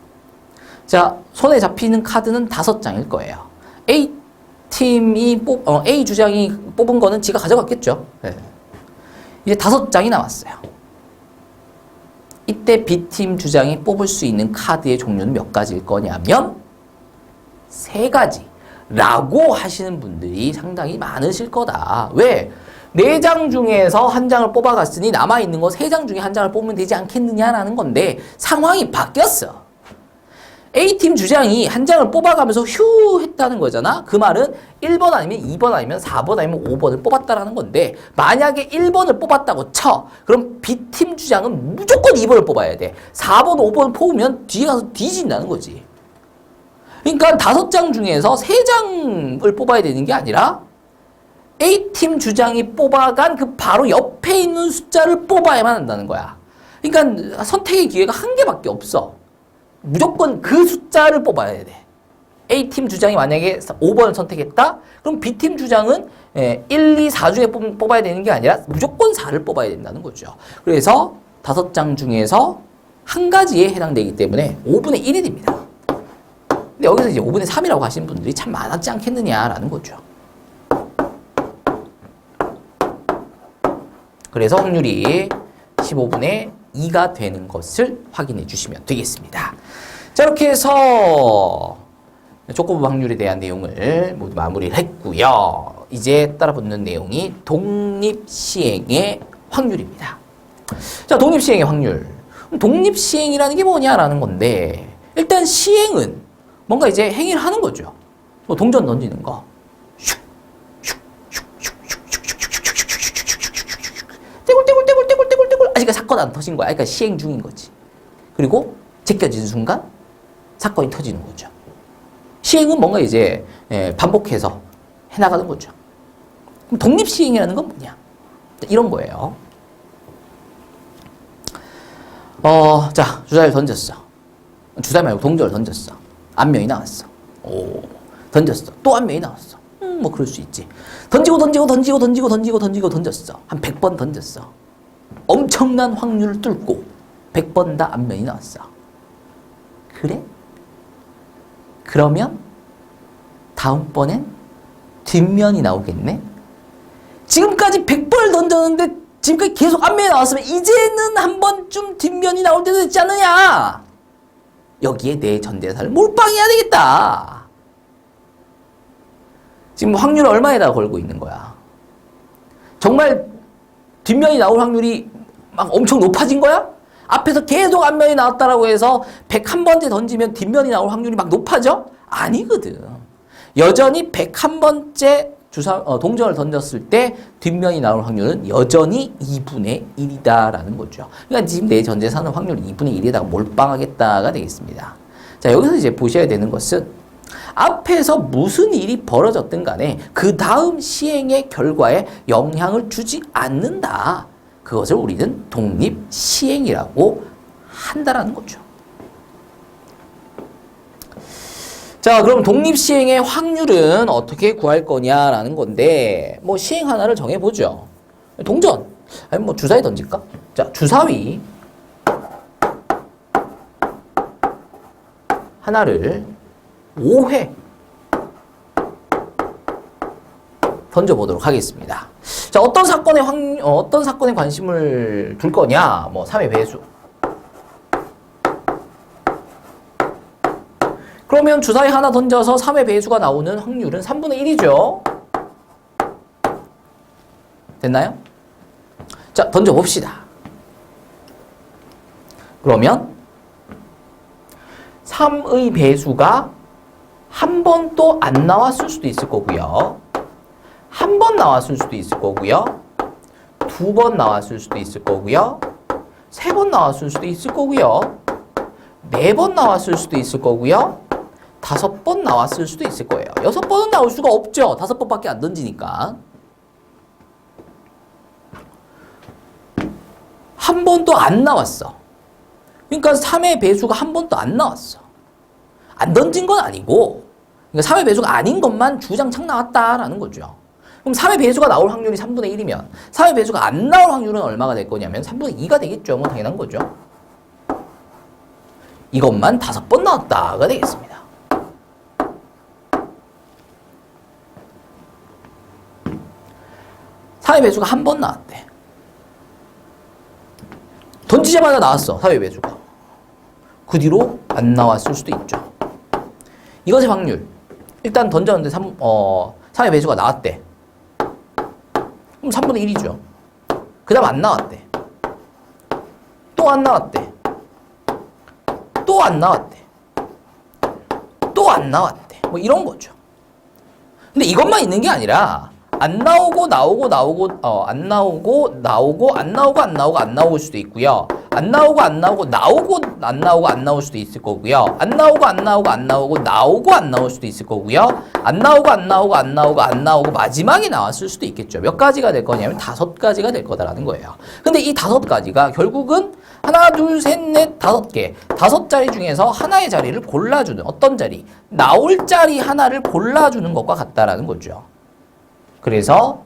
자, 손에 잡히는 카드는 5장일 거예요. A 주장이 뽑은 거는 지가 가져갔겠죠. 네. 이제 5장이 남았어요. 이때 B팀 주장이 뽑을 수 있는 카드의 종류는 몇 가지일 거냐면 3가지라고 하시는 분들이 상당히 많으실 거다. 왜? 4장 중에서 한 장을 뽑아갔으니 남아있는 거 3장 중에 한 장을 뽑으면 되지 않겠느냐라는 건데 상황이 바뀌었어. A팀 주장이 한 장을 뽑아가면서 휴 했다는 거잖아. 그 말은 1번 아니면 2번 아니면 4번 아니면 5번을 뽑았다라는 건데 만약에 1번을 뽑았다고 쳐. 그럼 B팀 주장은 무조건 2번을 뽑아야 돼. 4번, 5번을 뽑으면 뒤에 가서 뒤진다는 거지. 그러니까 5장 중에서 3장을 뽑아야 되는 게 아니라 A팀 주장이 뽑아간 그 바로 옆에 있는 숫자를 뽑아야만 한다는 거야. 그러니까 선택의 기회가 한 개밖에 없어. 무조건 그 숫자를 뽑아야 돼. A팀 주장이 만약에 5번을 선택했다? 그럼 B팀 주장은 1, 2, 4 중에 뽑아야 되는 게 아니라 무조건 4를 뽑아야 된다는 거죠. 그래서 5장 중에서 한 가지에 해당되기 때문에 5분의 1이 됩니다. 근데 여기서 이제 5분의 3이라고 하시는 분들이 참 많았지 않겠느냐라는 거죠. 그래서 확률이 15분의 2가 되는 것을 확인해 주시면 되겠습니다. 자, 이렇게 해서 조건부 확률에 대한 내용을 모두 마무리를 했고요. 이제 따라붙는 내용이 독립시행의 확률입니다. 자, 독립시행의 확률. 독립시행이라는 게 뭐냐라는 건데 일단 시행은 뭔가 이제 행위를 하는 거죠. 뭐 동전 던지는 거. 아직 사건 안 터진 거야. 그러니까 시행 중인 거지. 그리고 제껴지는 순간 사건이 터지는 거죠. 시행은 뭔가 이제 반복해서 해나가는 거죠. 그럼 독립시행이라는 건 뭐냐? 이런 거예요. 자, 주사위를 던졌어. 주사위 말고 동전을 던졌어. 앞면이 나왔어. 던졌어. 또 앞면이 나왔어. 뭐 그럴 수 있지. 던졌어. 한 100번 던졌어. 엄청난 확률을 뚫고 100번 다 앞면이 나왔어. 그래? 그러면 다음번엔 뒷면이 나오겠네? 지금까지 100번을 던졌는데 지금까지 계속 앞면이 나왔으면 이제는 한 번쯤 뒷면이 나올 때도 있지 않느냐? 여기에 내 전재산을 몰빵해야 되겠다. 지금 확률을 얼마에다 걸고 있는 거야? 정말 뒷면이 나올 확률이 막 엄청 높아진 거야? 앞에서 계속 앞면이 나왔다라고 해서 101번째 던지면 뒷면이 나올 확률이 막 높아져? 아니거든. 여전히 101번째 동전을 던졌을 때 뒷면이 나올 확률은 여전히 2분의 1이다라는 거죠. 그러니까 지금 내 전재산은 확률 2분의 1에다가 몰빵하겠다가 되겠습니다. 자, 여기서 이제 보셔야 되는 것은 앞에서 무슨 일이 벌어졌든 간에 그 다음 시행의 결과에 영향을 주지 않는다. 그것을 우리는 독립시행이라고 한다라는 거죠. 자, 그럼 독립시행의 확률은 어떻게 구할 거냐라는 건데 뭐 시행 하나를 정해보죠. 동전, 아니 뭐 주사위 던질까? 자, 주사위 하나를 5회 던져보도록 하겠습니다. 자, 어떤 사건에 관심을 둘 거냐? 뭐 3의 배수. 그러면 주사위 하나 던져서 3의 배수가 나오는 확률은 3분의 1이죠. 됐나요? 자, 던져봅시다. 그러면 3의 배수가 한 번 또 안 나왔을 수도 있을 거고요. 한 번 나왔을 수도 있을 거고요. 2번 나왔을 수도 있을 거고요. 3번 나왔을 수도 있을 거고요. 4번 나왔을 수도 있을 거고요. 5번 나왔을 수도 있을 거예요. 6번은 나올 수가 없죠. 5번밖에 안 던지니까. 한 번도 안 나왔어. 그러니까 3의 배수가 한 번도 안 나왔어. 안 던진 건 아니고, 그러니까 3의 배수가 아닌 것만 주장창 나왔다라는 거죠. 그럼 3의 배수가 나올 확률이 3분의 1이면 3의 배수가 안 나올 확률은 얼마가 될 거냐면 3분의 2가 되겠죠. 뭐 당연한 거죠. 이것만 5번 나왔다가 되겠습니다. 사회 배수가 한 번 나왔대. 던지자마자 나왔어. 사회 배수가. 그 뒤로 안 나왔을 수도 있죠. 이것의 확률. 일단 던졌는데 사회 배수가 나왔대. 그럼 3분의 1이죠. 그 다음 안 나왔대. 또 안 나왔대. 또 안 나왔대. 또 안 나왔대. 뭐 이런 거죠. 근데 이것만 있는 게 아니라 안 나오고 나오고 나오고 안 나오고 나오고 안 나오고 안 나오고 안 나올 수도 있고요. 안 나오고 안 나오고 나오고 안 나오고 안 나올 수도 있을 거고요. 안 나오고 안 나오고 안 나오고 나오고 안 나올 수도 있을 거고요. 안 나오고 안 나오고 안 나오고 안 나오고 마지막에 나왔을 수도 있겠죠. 몇 가지가 될 거냐면 5가지가 될 거다라는 거예요. 근데 이 5가지가 결국은 하나, 둘, 셋, 넷, 5개. 5자리 중에서 하나의 자리를 골라주는 어떤 자리? 나올 자리 하나를 골라주는 것과 같다라는 거죠. 그래서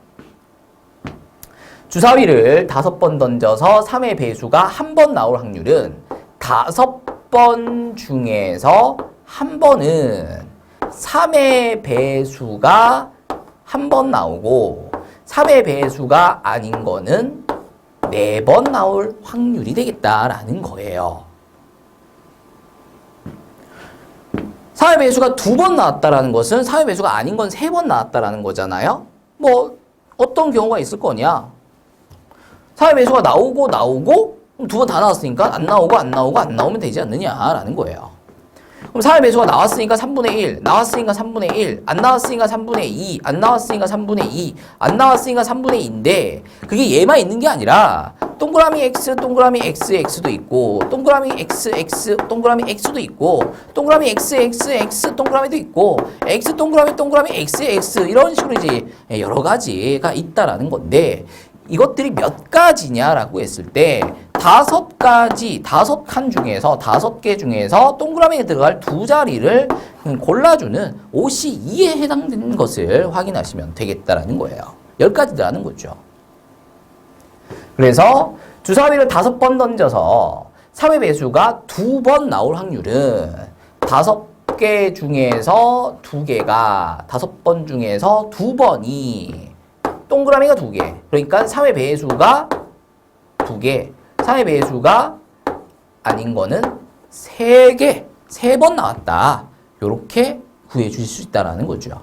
주사위를 5번 던져서 3의 배수가 한 번 나올 확률은 5번 중에서 한 번은 3의 배수가 한 번 나오고 3의 배수가 아닌 거는 4번 나올 확률이 되겠다라는 거예요. 3의 배수가 2번 나왔다라는 것은 3의 배수가 아닌 건 3번 나왔다라는 거잖아요. 뭐 어떤 경우가 있을 거냐? 3의 배수가 나오고 2번 다 나왔으니까 안 나오고 안 나오고 안 나오면 되지 않느냐라는 거예요. 그럼 3의 배수가 나왔으니까 3분의 1, 나왔으니까 3분의 1, 안 나왔으니까 3분의 2, 안 나왔으니까 3분의 2, 안 나왔으니까 3분의 2인데 그게 얘만 있는 게 아니라 동그라미 x, 동그라미 x, x도 있고 동그라미 x, x, 동그라미 x도 있고 동그라미 x, x, x, 동그라미도 있고 x, 동그라미, 동그라미, x, x 이런 식으로 이제 여러 가지가 있다라는 건데 이것들이 몇 가지냐라고 했을 때 5가지, 5칸 중에서 5개 중에서 동그라미에 들어갈 2자리를 골라주는 옷이 2에 해당되는 것을 확인하시면 되겠다라는 거예요. 10가지라는 거죠. 그래서 주사위를 5번 던져서 3의 배수가 2번 나올 확률은 5개 중에서 2개가 5번 중에서 2번이 동그라미가 2개. 그러니까 3의 배수가 2개. 3의 배수가 아닌 거는 3개. 3번 나왔다. 요렇게 구해 주실 수 있다는 거죠.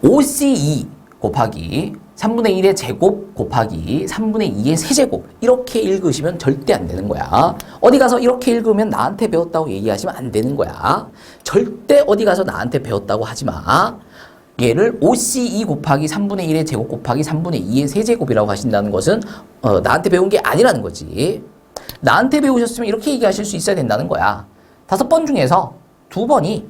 OC2 곱하기 3분의 1의 제곱 곱하기 3분의 2의 세제곱 이렇게 읽으시면 절대 안 되는 거야. 어디 가서 이렇게 읽으면 나한테 배웠다고 얘기하시면 안 되는 거야. 절대 어디 가서 나한테 배웠다고 하지 마. 얘를 OC2 곱하기 3분의 1의 제곱 곱하기 3분의 2의 세제곱이라고 하신다는 것은 나한테 배운 게 아니라는 거지. 나한테 배우셨으면 이렇게 얘기하실 수 있어야 된다는 거야. 5번 중에서 2번이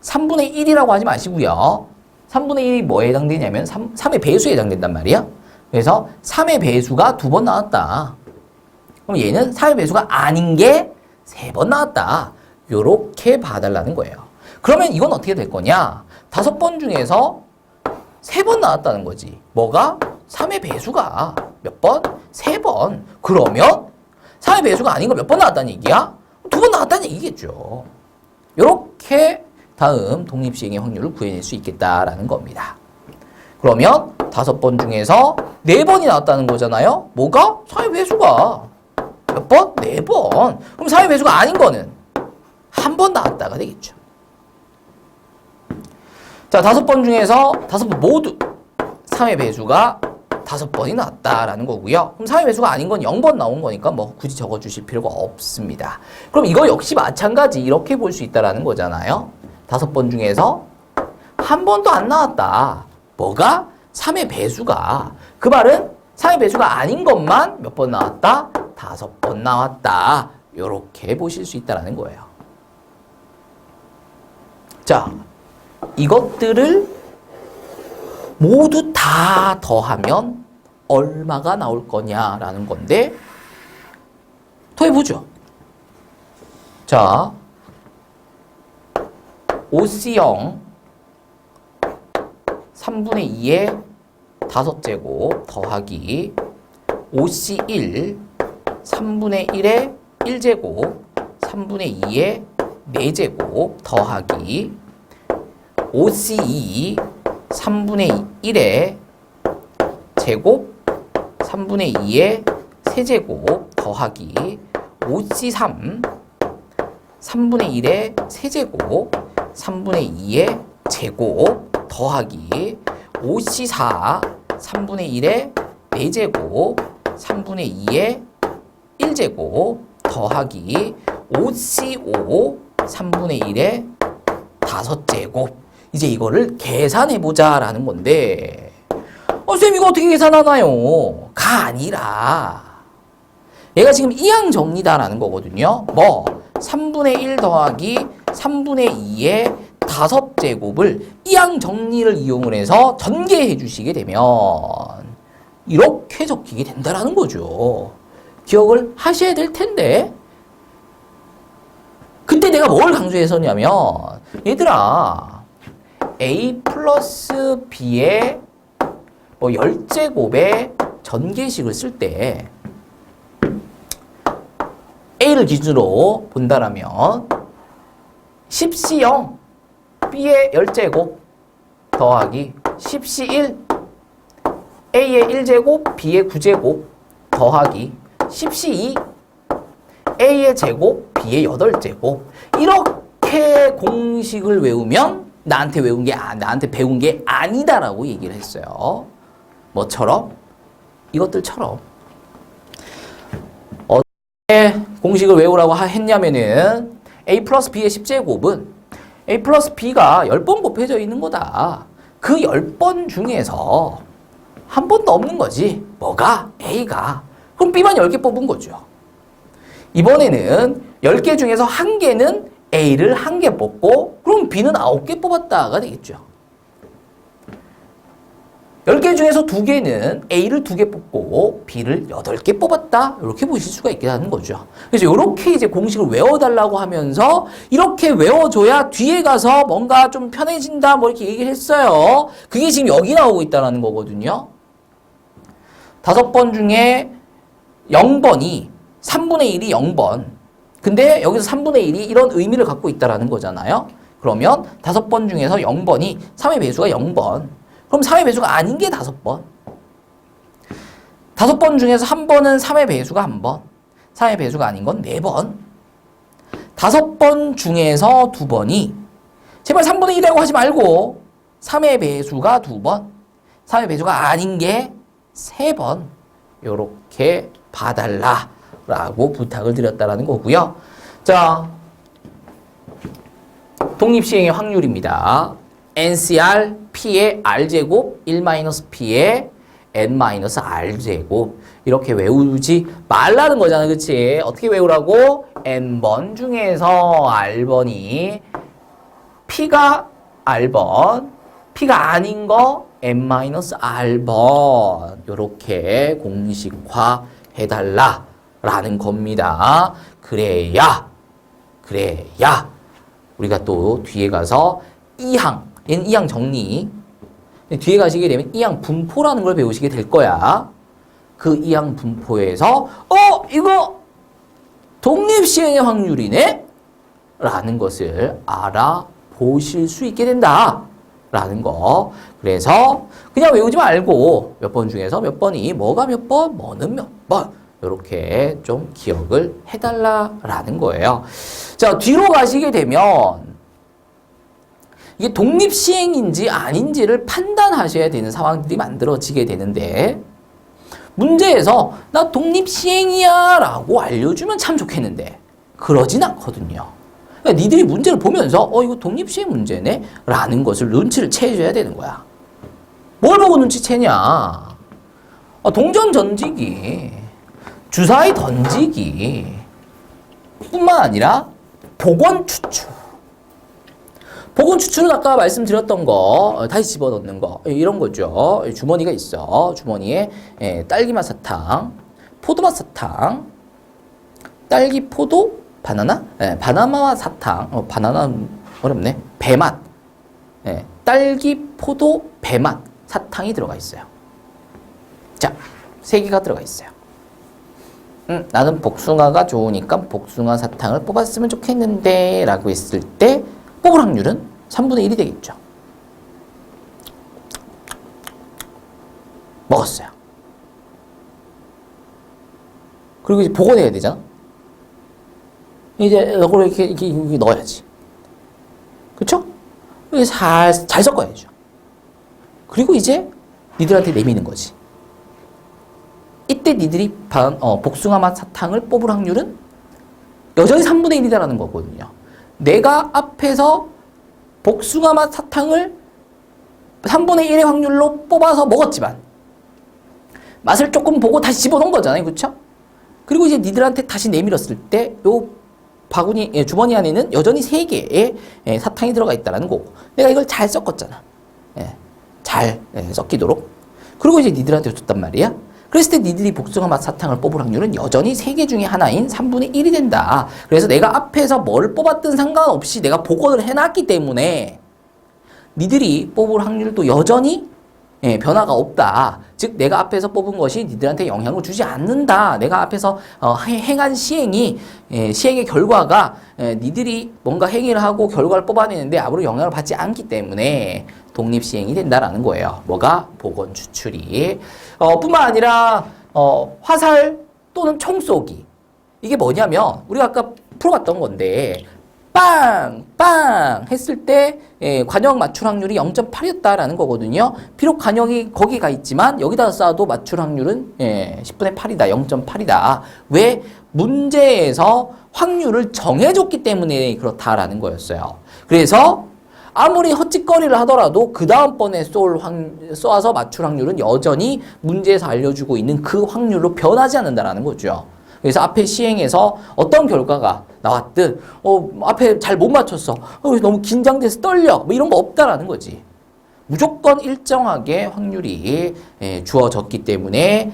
3분의 1이라고 하지 마시고요. 3분의 1이 뭐에 해당되냐면 3의 배수에 해당된단 말이야. 그래서 3의 배수가 2번 나왔다. 그럼 얘는 3의 배수가 아닌 게 3번 나왔다. 요렇게 봐달라는 거예요. 그러면 이건 어떻게 될 거냐? 5번 중에서 3번 나왔다는 거지. 뭐가? 3의 배수가 몇 번? 3번. 그러면 3의 배수가 아닌 거 몇 번 나왔다는 얘기야? 2번 나왔다는 얘기겠죠. 요렇게 다음 독립시행의 확률을 구해낼 수 있겠다라는 겁니다. 그러면 5번 중에서 4번이 나왔다는 거잖아요. 뭐가? 사회 배수가 몇 번? 4번. 그럼 사회 배수가 아닌 거는 한 번 나왔다가 되겠죠. 자, 5번 중에서 5번 모두 3의 배수가 5번이 나왔다라는 거고요. 그럼 3의 배수가 아닌 건 0번 나온 거니까 뭐 굳이 적어주실 필요가 없습니다. 그럼 이거 역시 마찬가지 이렇게 볼 수 있다라는 거잖아요. 5번 중에서 한 번도 안 나왔다. 뭐가? 3의 배수가. 그 말은 3의 배수가 아닌 것만 몇 번 나왔다? 5번 나왔다. 이렇게 보실 수 있다라는 거예요. 자, 이것들을 모두 다 더하면 얼마가 나올 거냐라는 건데 더해보죠. 자, OC0 3분의 2의 5제곱 더하기 OC1 3분의 1의 1제곱 3분의 2의 4제곱 더하기 OC2 3분의 1의 제곱 3분의 2의 세제곱 더하기 OC3 3분의 1의 세제곱 3분의 2의 제곱 더하기 OC4 3분의 1의 4제곱 3분의 2의 1제곱 더하기 OC5 3분의 1의 5제곱. 이제 이거를 계산해보자 라는 건데 쌤 이거 어떻게 계산하나요? 가 아니라 얘가 지금 이항 정리다라는 거거든요. 뭐 3분의 1 더하기 3분의 2의 5제곱을 이항 정리를 이용을 해서 전개해 주시게 되면 이렇게 적히게 된다라는 거죠. 기억을 하셔야 될 텐데 그때 내가 뭘 강조했었냐면 얘들아 a 플러스 b의 뭐 10제곱의 전개식을 쓸 때 a를 기준으로 본다라면 10C0 b의 10제곱 더하기 10C1 a의 1제곱 b의 9제곱 더하기 10C2 a의 제곱 b의 8제곱 이렇게 공식을 외우면 나한테 배운 게 아니다라고 얘기를 했어요. 뭐처럼? 이것들처럼. 어떻게 공식을 외우라고 했냐면은 a 플러스 b의 10제곱은 a 플러스 b가 10번 곱해져 있는 거다. 그 10번 중에서 한 번도 없는 거지. 뭐가? a가. 그럼 b만 10개 뽑은 거죠. 이번에는 10개 중에서 1개는 a를 1개 뽑고 그럼 b는 9개 뽑았다가 되겠죠. 10개 중에서 2개는 a를 2개 뽑고 b를 8개 뽑았다. 이렇게 보실 수가 있게 하는 거죠. 그래서 이렇게 이제 공식을 외워달라고 하면서 이렇게 외워줘야 뒤에 가서 뭔가 좀 편해진다 뭐 이렇게 얘기를 했어요. 그게 지금 여기 나오고 있다는 거거든요. 5번 중에 0번이 3분의 1이 0번. 근데 여기서 3분의 1이 이런 의미를 갖고 있다는 거잖아요. 그러면 5번 중에서 0번이 3의 배수가 0번. 그럼 3의 배수가 아닌 게 5번. 5번 중에서 1번은 3의 배수가 1번. 3의 배수가 아닌 건 4번. 5번 중에서 2번이 제발 3분의 1이라고 하지 말고 3의 배수가 2번. 3의 배수가 아닌 게 3번. 요렇게 봐달라 라고 부탁을 드렸다라는 거고요. 자, 독립시행의 확률입니다. NCR P의 R제곱 1-P의 N-R제곱 이렇게 외우지 말라는 거잖아. 그치? 어떻게 외우라고? N번 중에서 R번이 P가 R번 P가 아닌 거 N-R번 이렇게 공식화 해달라 라는 겁니다. 그래야 우리가 또 뒤에 가서 이항, 얘는 이항 정리. 뒤에 가시게 되면 이항 분포라는 걸 배우시게 될 거야. 그 이항 분포에서 이거 독립시행의 확률이네? 라는 것을 알아보시면 보실 수 있게 된다라는 거. 그래서 그냥 외우지 말고 몇 번 중에서 몇 번이 뭐가 몇 번, 뭐는 몇 번 이렇게 좀 기억을 해달라라는 거예요. 자, 뒤로 가시게 되면 이게 독립시행인지 아닌지를 판단하셔야 되는 상황들이 만들어지게 되는데 문제에서 나 독립시행이야 라고 알려주면 참 좋겠는데 그러진 않거든요. 그러니까 니들이 문제를 보면서 이거 독립시행 문제네? 라는 것을 눈치를 채줘야 되는 거야. 뭘 보고 눈치채냐? 동전 던지기, 주사위 던지기 뿐만 아니라 복원 추출. 복원 추출은 아까 말씀드렸던 거 다시 집어넣는 거 이런 거죠. 주머니가 있어. 주머니에 딸기맛 사탕, 포도맛 사탕, 딸기 포도 바나나? 바나나 사탕. 바나나 어렵네. 배맛. 딸기 포도 배맛 사탕이 들어가 있어요. 자, 3개가 들어가 있어요. 나는 복숭아가 좋으니까 복숭아 사탕을 뽑았으면 좋겠는데 라고 했을 때 뽑을 확률은 3분의 1이 되겠죠. 먹었어요. 그리고 이제 복원해야 되잖아. 이제 이걸 이렇게 넣어야지. 그쵸? 이게 잘 섞어야죠. 그리고 이제 니들한테 내미는 거지. 이때 니들이 복숭아 맛 사탕을 뽑을 확률은 여전히 3분의 1이다라는 거거든요. 내가 앞에서 복숭아 맛 사탕을 3분의 1의 확률로 뽑아서 먹었지만 맛을 조금 보고 다시 집어넣은 거잖아요. 그렇죠? 그리고 이제 니들한테 다시 내밀었을 때 요 바구니, 주머니 안에는 여전히 3개의 사탕이 들어가 있다는 거고 내가 이걸 잘 섞었잖아. 잘 섞이도록. 그리고 이제 니들한테 줬단 말이야. 그랬을 때 니들이 복숭아 맛 사탕을 뽑을 확률은 여전히 3개 중에 하나인 3분의 1이 된다. 그래서 내가 앞에서 뭘 뽑았든 상관없이 내가 복원을 해놨기 때문에 니들이 뽑을 확률도 여전히 변화가 없다. 즉 내가 앞에서 뽑은 것이 니들한테 영향을 주지 않는다. 내가 앞에서 행한 시행이 시행의 결과가 니들이 뭔가 행위를 하고 결과를 뽑아내는데 아무런 영향을 받지 않기 때문에 독립시행이 된다라는 거예요. 뭐가? 복원 추출이. 뿐만 아니라 화살 또는 총 쏘기. 이게 뭐냐면 우리가 아까 풀어봤던 건데 빵! 빵! 했을 때 관역 맞출 확률이 0.8이었다라는 거거든요. 비록 관역이 거기가 있지만 여기다 쏴도 맞출 확률은 10분의 8이다. 0.8이다. 왜? 문제에서 확률을 정해줬기 때문에 그렇다라는 거였어요. 그래서 아무리 헛짓거리를 하더라도 그 다음번에 쏘아서 맞출 확률은 여전히 문제에서 알려주고 있는 그 확률로 변하지 않는다라는 거죠. 그래서 앞에 시행에서 어떤 결과가 나왔든 앞에 잘 못 맞췄어. 너무 긴장돼서 떨려. 뭐 이런 거 없다라는 거지. 무조건 일정하게 확률이 주어졌기 때문에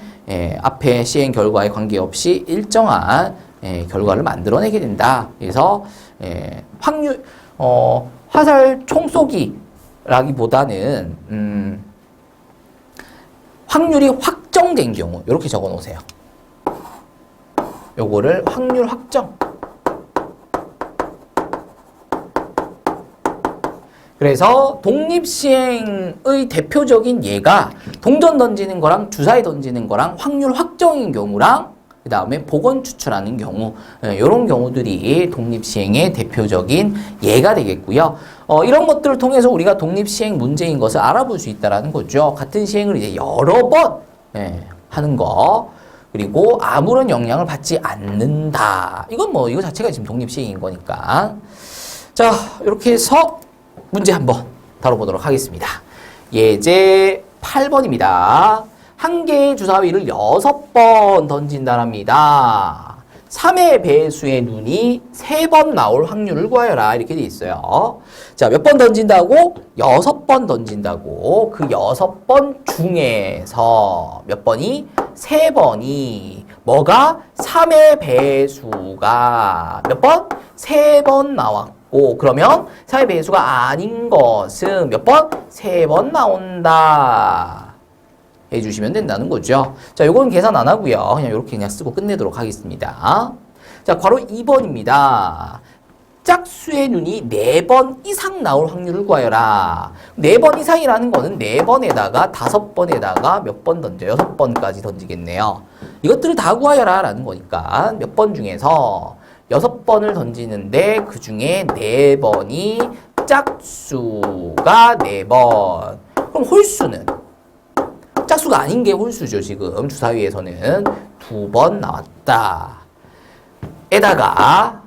앞에 시행 결과에 관계없이 일정한 결과를 만들어내게 된다. 그래서 화살 총쏘기라기보다는 확률이 확정된 경우 이렇게 적어 놓으세요. 요거를 확률 확정. 그래서 독립시행의 대표적인 예가 동전 던지는 거랑 주사위 던지는 거랑 확률 확정인 경우랑 그 다음에 복원 추출하는 경우 이런 경우들이 독립시행의 대표적인 예가 되겠고요. 이런 것들을 통해서 우리가 독립시행 문제인 것을 알아볼 수 있다는 거죠. 같은 시행을 이제 여러 번 하는 거. 그리고 아무런 영향을 받지 않는다. 이건 뭐 이거 자체가 지금 독립시행인 거니까. 자, 이렇게 해서 문제 한번 다뤄보도록 하겠습니다. 예제 8번입니다. 한 개의 주사위를 6번 던진다랍니다. 3의 배수의 눈이 3번 나올 확률을 구하여라. 이렇게 돼 있어요. 자, 몇 번 던진다고? 6번 던진다고. 그 6번 중에서 몇 번이? 3번이 뭐가? 3의 배수가 몇 번? 3번 나왔고 그러면 3의 배수가 아닌 것은 몇 번? 3번 나온다. 해주시면 된다는 거죠. 자, 요건 계산 안 하고요. 그냥 이렇게 그냥 쓰고 끝내도록 하겠습니다. 자, 괄호 2번입니다. 짝수의 눈이 4번 이상 나올 확률을 구하여라. 4번 이상이라는 거는 4번에다가 5번에다가 몇 번 던져? 6번까지 던지겠네요. 이것들을 다 구하여라 라는 거니까 몇 번 중에서 6번을 던지는데 그 중에 4번이 짝수가 4번. 그럼 홀수는? 짝수가 아닌 게 홀수죠. 지금 주사위에서는 2번 나왔다. 에다가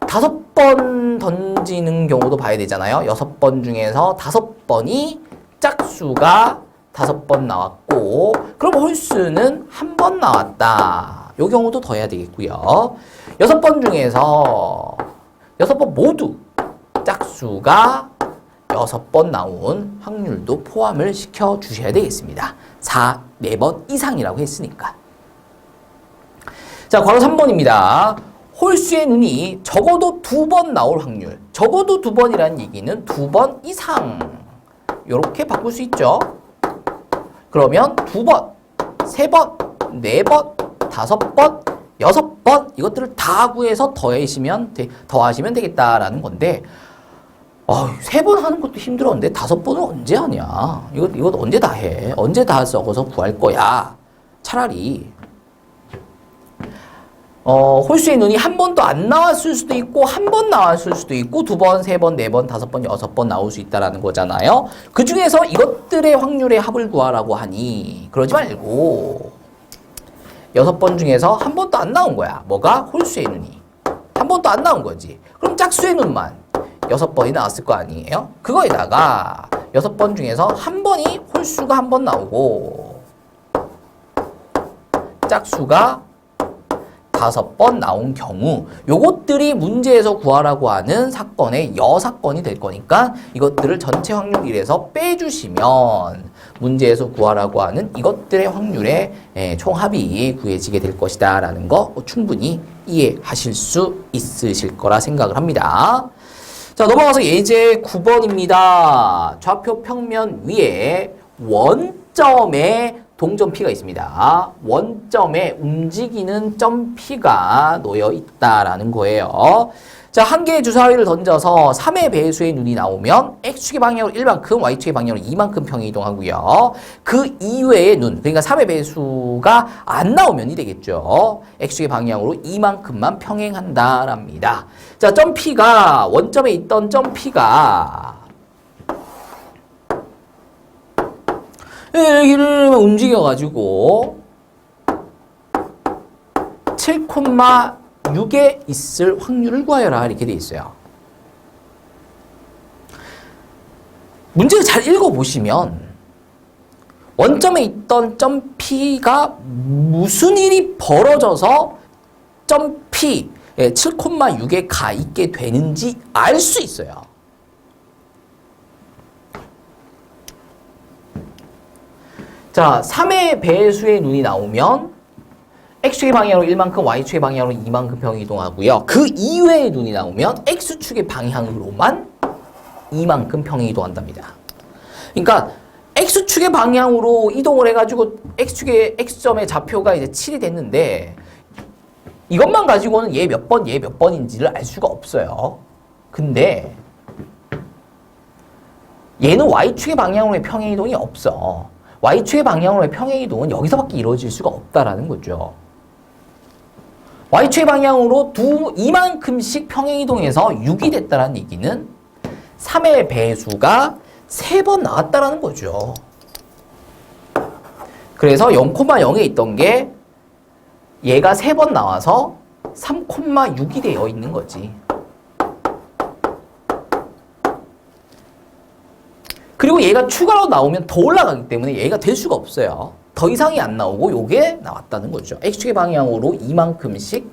5번 던지는 경우도 봐야 되잖아요. 6번 중에서 5번이 짝수가 5번 나왔고 그럼 홀수는 1번 나왔다. 요 경우도 더 해야 되겠고요. 6번 중에서 6번 모두 짝수가 6번 나온 확률도 포함을 시켜 주셔야 되겠습니다. 4번 이상이라고 했으니까. 자, 괄호 3번입니다. 홀수의 눈이 적어도 2번 나올 확률. 적어도 2번이라는 얘기는 2번 이상. 이렇게 바꿀 수 있죠. 그러면 2번, 3번, 4번, 5번, 6번 이것들을 다 구해서 더하시면 되겠다라는 건데 3번 하는 것도 힘들었는데 5번은 언제 하냐? 이거 언제 다 해? 언제 다 적어서 구할 거야? 차라리 홀수의 눈이 한 번도 안 나왔을 수도 있고 한 번 나왔을 수도 있고 2번, 3번, 4번, 5번, 6번 나올 수 있다라는 거잖아요. 그 중에서 이것들의 확률의 합을 구하라고 하니 그러지 말고 6번 중에서 한 번도 안 나온 거야. 뭐가? 홀수의 눈이. 한 번도 안 나온 거지. 그럼 짝수의 눈만 6번이 나왔을 거 아니에요? 그거에다가 6번 중에서 한 번이 홀수가 한 번 나오고 짝수가 5번 나온 경우 요것들이 문제에서 구하라고 하는 사건의 여사건이 될 거니까 이것들을 전체 확률 1에서 빼주시면 문제에서 구하라고 하는 이것들의 확률의 총합이 구해지게 될 것이다 라는 거 충분히 이해하실 수 있으실 거라 생각을 합니다. 자, 넘어가서 예제 9번입니다. 좌표 평면 위에 원점에 동점 P가 있습니다. 원점에 움직이는 점 P가 놓여 있다라는 거예요. 자, 한 개의 주사위를 던져서 3의 배수의 눈이 나오면 X축의 방향으로 1만큼, Y축의 방향으로 2만큼 평행 이동하고요. 그 이외의 눈, 그러니까 3의 배수가 안 나오면이 되겠죠. X축의 방향으로 2만큼만 평행한다랍니다. 자, 점 P가, 원점에 있던 점 P가 여기를 움직여가지고 7,6에 있을 확률을 구하여라 이렇게 돼 있어요. 문제를 잘 읽어보시면 원점에 있던 점 P가 무슨 일이 벌어져서 점 P 7,6에 가 있게 되는지 알 수 있어요. 자, 3의 배수의 눈이 나오면 X축의 방향으로 1만큼, Y축의 방향으로 2만큼 평행 이동하고요. 그 이외의 눈이 나오면 X축의 방향으로만 2만큼 평행 이동한답니다. 그러니까 X축의 방향으로 이동을 해가지고 X축의 X점의 좌표가 이제 7이 됐는데 이것만 가지고는 얘 몇 번, 얘 몇 번인지를 알 수가 없어요. 근데 얘는 Y축의 방향으로의 평행 이동이 없어. Y축의 방향으로의 평행 이동은 여기서밖에 이루어질 수가 없다라는 거죠. Y축의 방향으로 2만큼씩 평행 이동해서 6이 됐다는 얘기는 3의 배수가 3번 나왔다라는 거죠. 그래서 0,0에 있던 게 얘가 3번 나와서 3,6이 되어 있는 거지. 그리고 얘가 추가로 나오면 더 올라가기 때문에 얘가 될 수가 없어요. 더 이상이 안 나오고 요게 나왔다는 거죠. X축의 방향으로 2만큼씩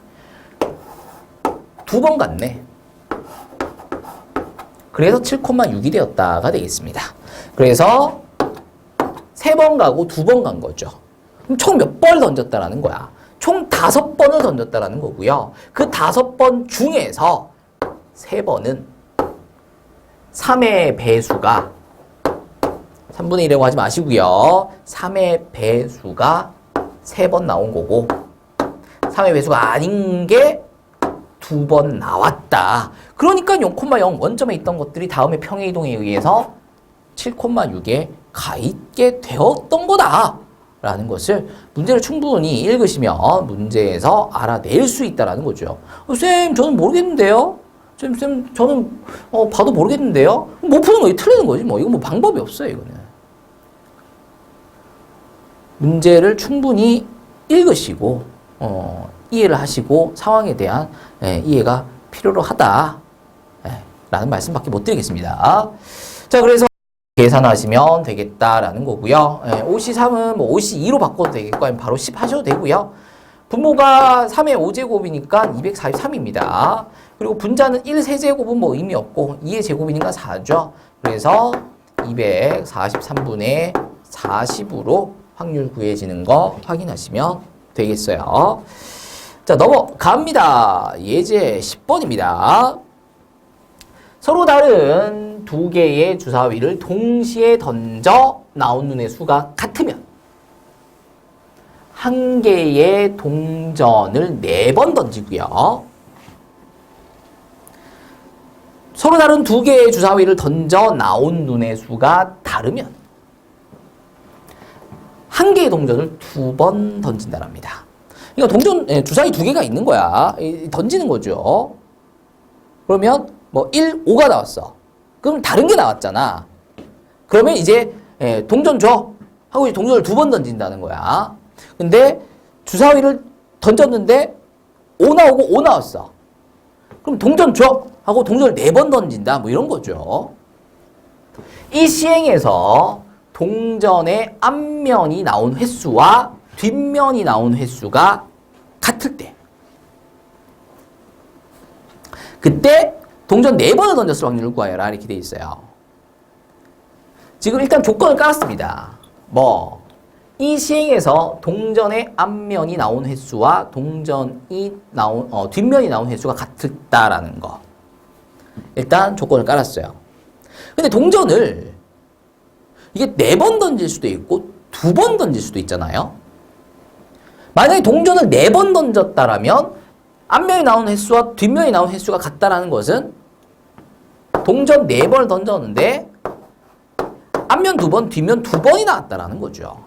2번 갔네. 그래서 7,6이 되었다가 되겠습니다. 그래서 3번 가고 2번 간 거죠. 그럼 총 몇 번을 던졌다라는 거야. 총 5번을 던졌다라는 거고요. 그 5번 중에서 3번은 3의 배수가 3분의 1이라고 하지 마시고요. 3의 배수가 3번 나온 거고 3의 배수가 아닌 게 두 번 나왔다. 그러니까 0,0 원점에 있던 것들이 다음에 평행 이동에 의해서 7,6에 가 있게 되었던 거다. 라는 것을 문제를 충분히 읽으시면 문제에서 알아낼 수 있다라는 거죠. 쌤, 저는 모르겠는데요? 쌤, 저는 봐도 모르겠는데요? 못 푸는 거지, 틀리는 거지. 뭐, 이건 뭐 방법이 없어요, 이거는. 문제를 충분히 읽으시고, 이해를 하시고, 상황에 대한 이해가 필요로 하다. 라는 말씀밖에 못 드리겠습니다. 자, 그래서 계산하시면 되겠다라는 거고요. 5C3은 뭐 5C2로 바꿔도 되겠고 아니면 바로 10 하셔도 되고요. 분모가 3의 5제곱이니까 243입니다. 그리고 분자는 1 세제곱은 뭐 의미 없고 2의 제곱이니까 4죠. 그래서 243분의 40으로 확률 구해지는 거 확인하시면 되겠어요. 자, 넘어갑니다. 예제 10번입니다. 서로 다른 두 개의 주사위를 동시에 던져 나온 눈의 수가 같으면 한 개의 동전을 4번 던지고요. 서로 다른 두 개의 주사위를 던져 나온 눈의 수가 다르면 한 개의 동전을 2번 던진다랍니다. 그러니까 주사위 2개가 있는 거야. 던지는 거죠. 그러면 뭐 1, 5가 나왔어. 그럼 다른 게 나왔잖아. 그러면 이제 동전 줘 하고 이제 동전을 2번 던진다는 거야. 근데 주사위를 던졌는데 5 나오고 5 나왔어. 그럼 동전 줘 하고 동전을 4번 던진다. 뭐 이런 거죠. 이 시행에서 동전의 앞면이 나온 횟수와 뒷면이 나온 횟수가 같을 때 그때 동전 4번을 던졌을 확률을 구하여라. 이렇게 돼 있어요. 지금 일단 조건을 깔았습니다. 이 시행에서 동전의 앞면이 나온 횟수와 뒷면이 나온 횟수가 같다라는 거. 일단 조건을 깔았어요. 근데 동전을 이게 4번 던질 수도 있고 2번 던질 수도 있잖아요. 만약에 동전을 4번 던졌다라면 앞면이 나온 횟수와 뒷면이 나온 횟수가 같다라는 것은 동전 4번을 던졌는데 앞면 2번, 뒷면 2번이 나왔다라는 거죠.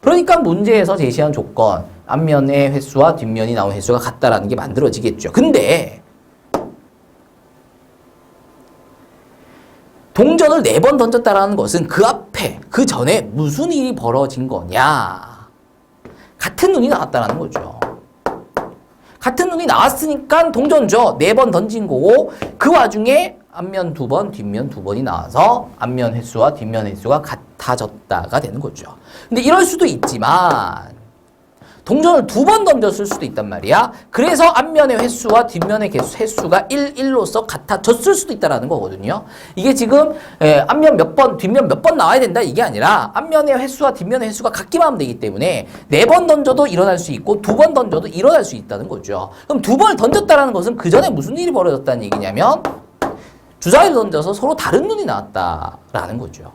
그러니까 문제에서 제시한 조건, 앞면의 횟수와 뒷면이 나온 횟수가 같다라는 게 만들어지겠죠. 근데 동전을 4번 던졌다라는 것은 그 앞에, 그 전에 무슨 일이 벌어진 거냐? 같은 눈이 나왔다라는 거죠. 같은 눈이 나왔으니까 동전 줘. 4번 던진 거고 그 와중에 앞면 2번, 뒷면 2번이 나와서 앞면 횟수와 뒷면 횟수가 같아졌다가 되는 거죠. 근데 이럴 수도 있지만 동전을 2번 던졌을 수도 있단 말이야. 그래서 앞면의 횟수와 뒷면의 횟수가 1, 1로서 같아졌을 수도 있다는 거거든요. 이게 지금 앞면 몇 번, 뒷면 몇 번 나와야 된다 이게 아니라 앞면의 횟수와 뒷면의 횟수가 같기만 하면 되기 때문에 4번 던져도 일어날 수 있고 2번 던져도 일어날 수 있다는 거죠. 그럼 2번을 던졌다는 것은 그 전에 무슨 일이 벌어졌다는 얘기냐면 주사위를 던져서 서로 다른 눈이 나왔다라는 거죠.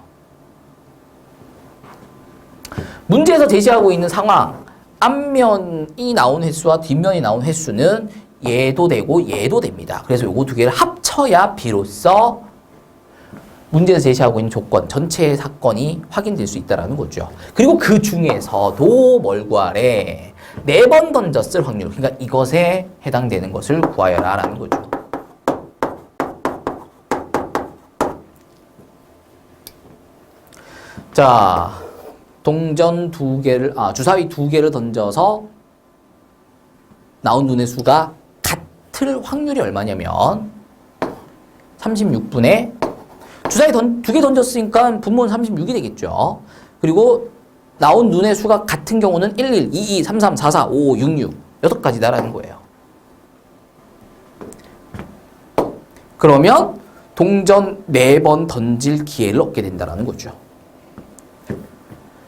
문제에서 제시하고 있는 상황, 앞면이 나온 횟수와 뒷면이 나온 횟수는 얘도 되고 얘도 됩니다. 그래서 요거 2개를 합쳐야 비로소 문제에서 제시하고 있는 조건, 전체의 사건이 확인될 수 있다는 거죠. 그리고 그 중에서도 뭘 구하래? 4번 던졌을 확률, 그러니까 이것에 해당되는 것을 구하여라 라는 거죠. 자, 동전 2개를, 주사위 2개를 던져서 나온 눈의 수가 같을 확률이 얼마냐면 36분의 주사위 2개 던졌으니까 분모는 36이 되겠죠. 그리고 나온 눈의 수가 같은 경우는 11, 22, 33, 44, 55, 66 6가지다라는 거예요. 그러면 동전 4번 던질 기회를 얻게 된다는 거죠.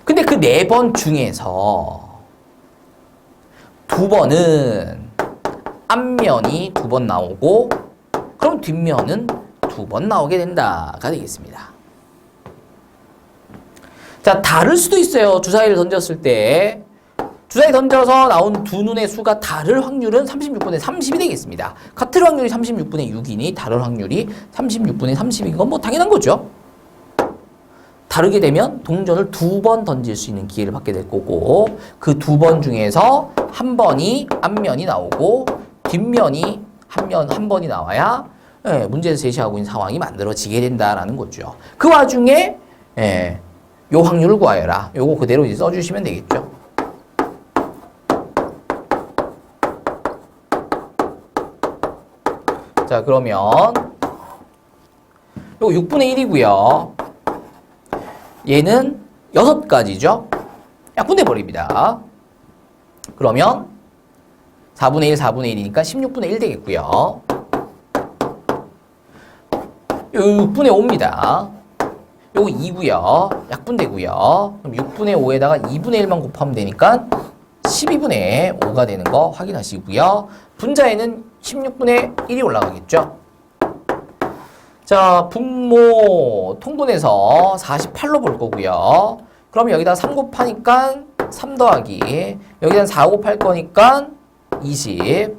근데 그 4번 중에서 2번은 앞면이 2번 나오고 그럼 뒷면은 2번 나오게 된다가 되겠습니다. 자, 다를 수도 있어요. 주사위를 던졌을 때 주사위 던져서 나온 두 눈의 수가 다를 확률은 36분의 30이 되겠습니다. 같을 확률이 36분의 6이니 다를 확률이 36분의 30인 건 뭐 당연한 거죠. 다르게 되면 동전을 2번 던질 수 있는 기회를 받게 될 거고 그 2번 중에서 한 번이 앞면이 나오고 뒷면이 한 번이 나와야 문제에서 제시하고 있는 상황이 만들어지게 된다라는 거죠. 그 와중에 요 확률을 구하여라. 요거 그대로 이제 써주시면 되겠죠. 자, 그러면 요거 6분의 1이고요. 얘는 6가지죠. 약분돼 버립니다. 그러면 4분의 1, 4분의 1이니까 16분의 1 되겠고요. 요 6분의 5입니다. 요거 2고요. 약분되고요. 그럼 6분의 5에다가 2분의 1만 곱하면 되니까 12분의 5가 되는 거 확인하시고요. 분자에는 16분의 1이 올라가겠죠. 자, 분모 통분해서 48로 볼 거고요. 그럼 여기다 3 곱하니까 3 더하기 여기다 4 곱할 거니까 20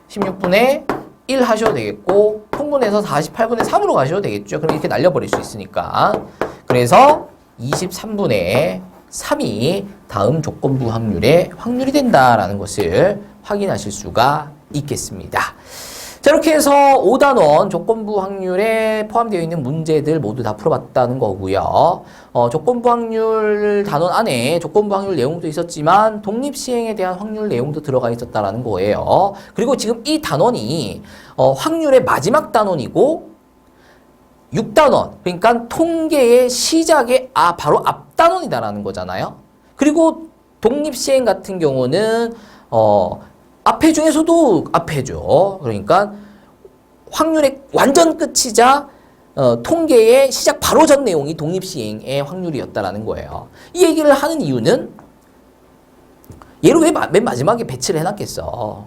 16분의 1 하셔도 되겠고 통분해서 48분의 3으로 가셔도 되겠죠. 그럼 이렇게 날려버릴 수 있으니까. 그래서 23분의 3이 다음 조건부 확률의 확률이 된다라는 것을 확인하실 수가 있겠습니다. 자, 이렇게 해서 5단원 조건부 확률에 포함되어 있는 문제들 모두 다 풀어봤다는 거고요. 조건부 확률 단원 안에 조건부 확률 내용도 있었지만 독립시행에 대한 확률 내용도 들어가 있었다는 거예요. 그리고 지금 이 단원이 확률의 마지막 단원이고 6단원, 그러니까 통계의 시작의 바로 앞 단원이다라는 거잖아요. 그리고 독립시행 같은 경우는 앞에 중에서도 앞에죠. 그러니까 확률의 완전 끝이자 통계의 시작 바로 전 내용이 독립시행의 확률이었다라는 거예요. 이 얘기를 하는 이유는 얘를 왜 맨 마지막에 배치를 해놨겠어.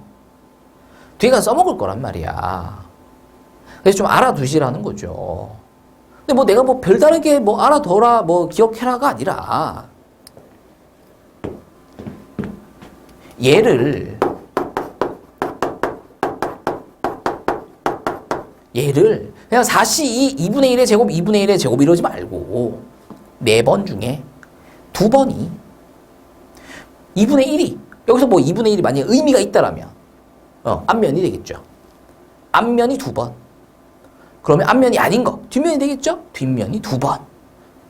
뒤에 써먹을 거란 말이야. 그래서 좀 알아두시라는 거죠. 근데 뭐 내가 뭐 별다르게 뭐 알아둬라 뭐 기억해라가 아니라 얘를 그냥 4C 2분의 1의 제곱 2분의 1의 제곱 이러지 말고 4번 중에 2번이 2분의 1이 여기서 뭐 2분의 1이 만약에 의미가 있다라면 앞면이 되겠죠. 앞면이 2번. 그러면 앞면이 아닌 거 뒷면이 되겠죠. 뒷면이 2번.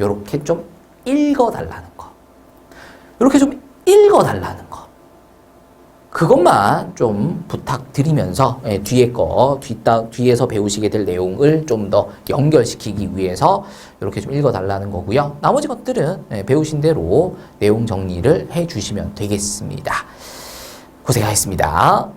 요렇게 좀 읽어달라는 거. 요렇게 좀 읽어달라는 거. 그것만 좀 부탁드리면서 뒤에서 배우시게 될 내용을 좀 더 연결시키기 위해서 이렇게 좀 읽어달라는 거고요. 나머지 것들은 배우신 대로 내용 정리를 해주시면 되겠습니다. 고생하셨습니다.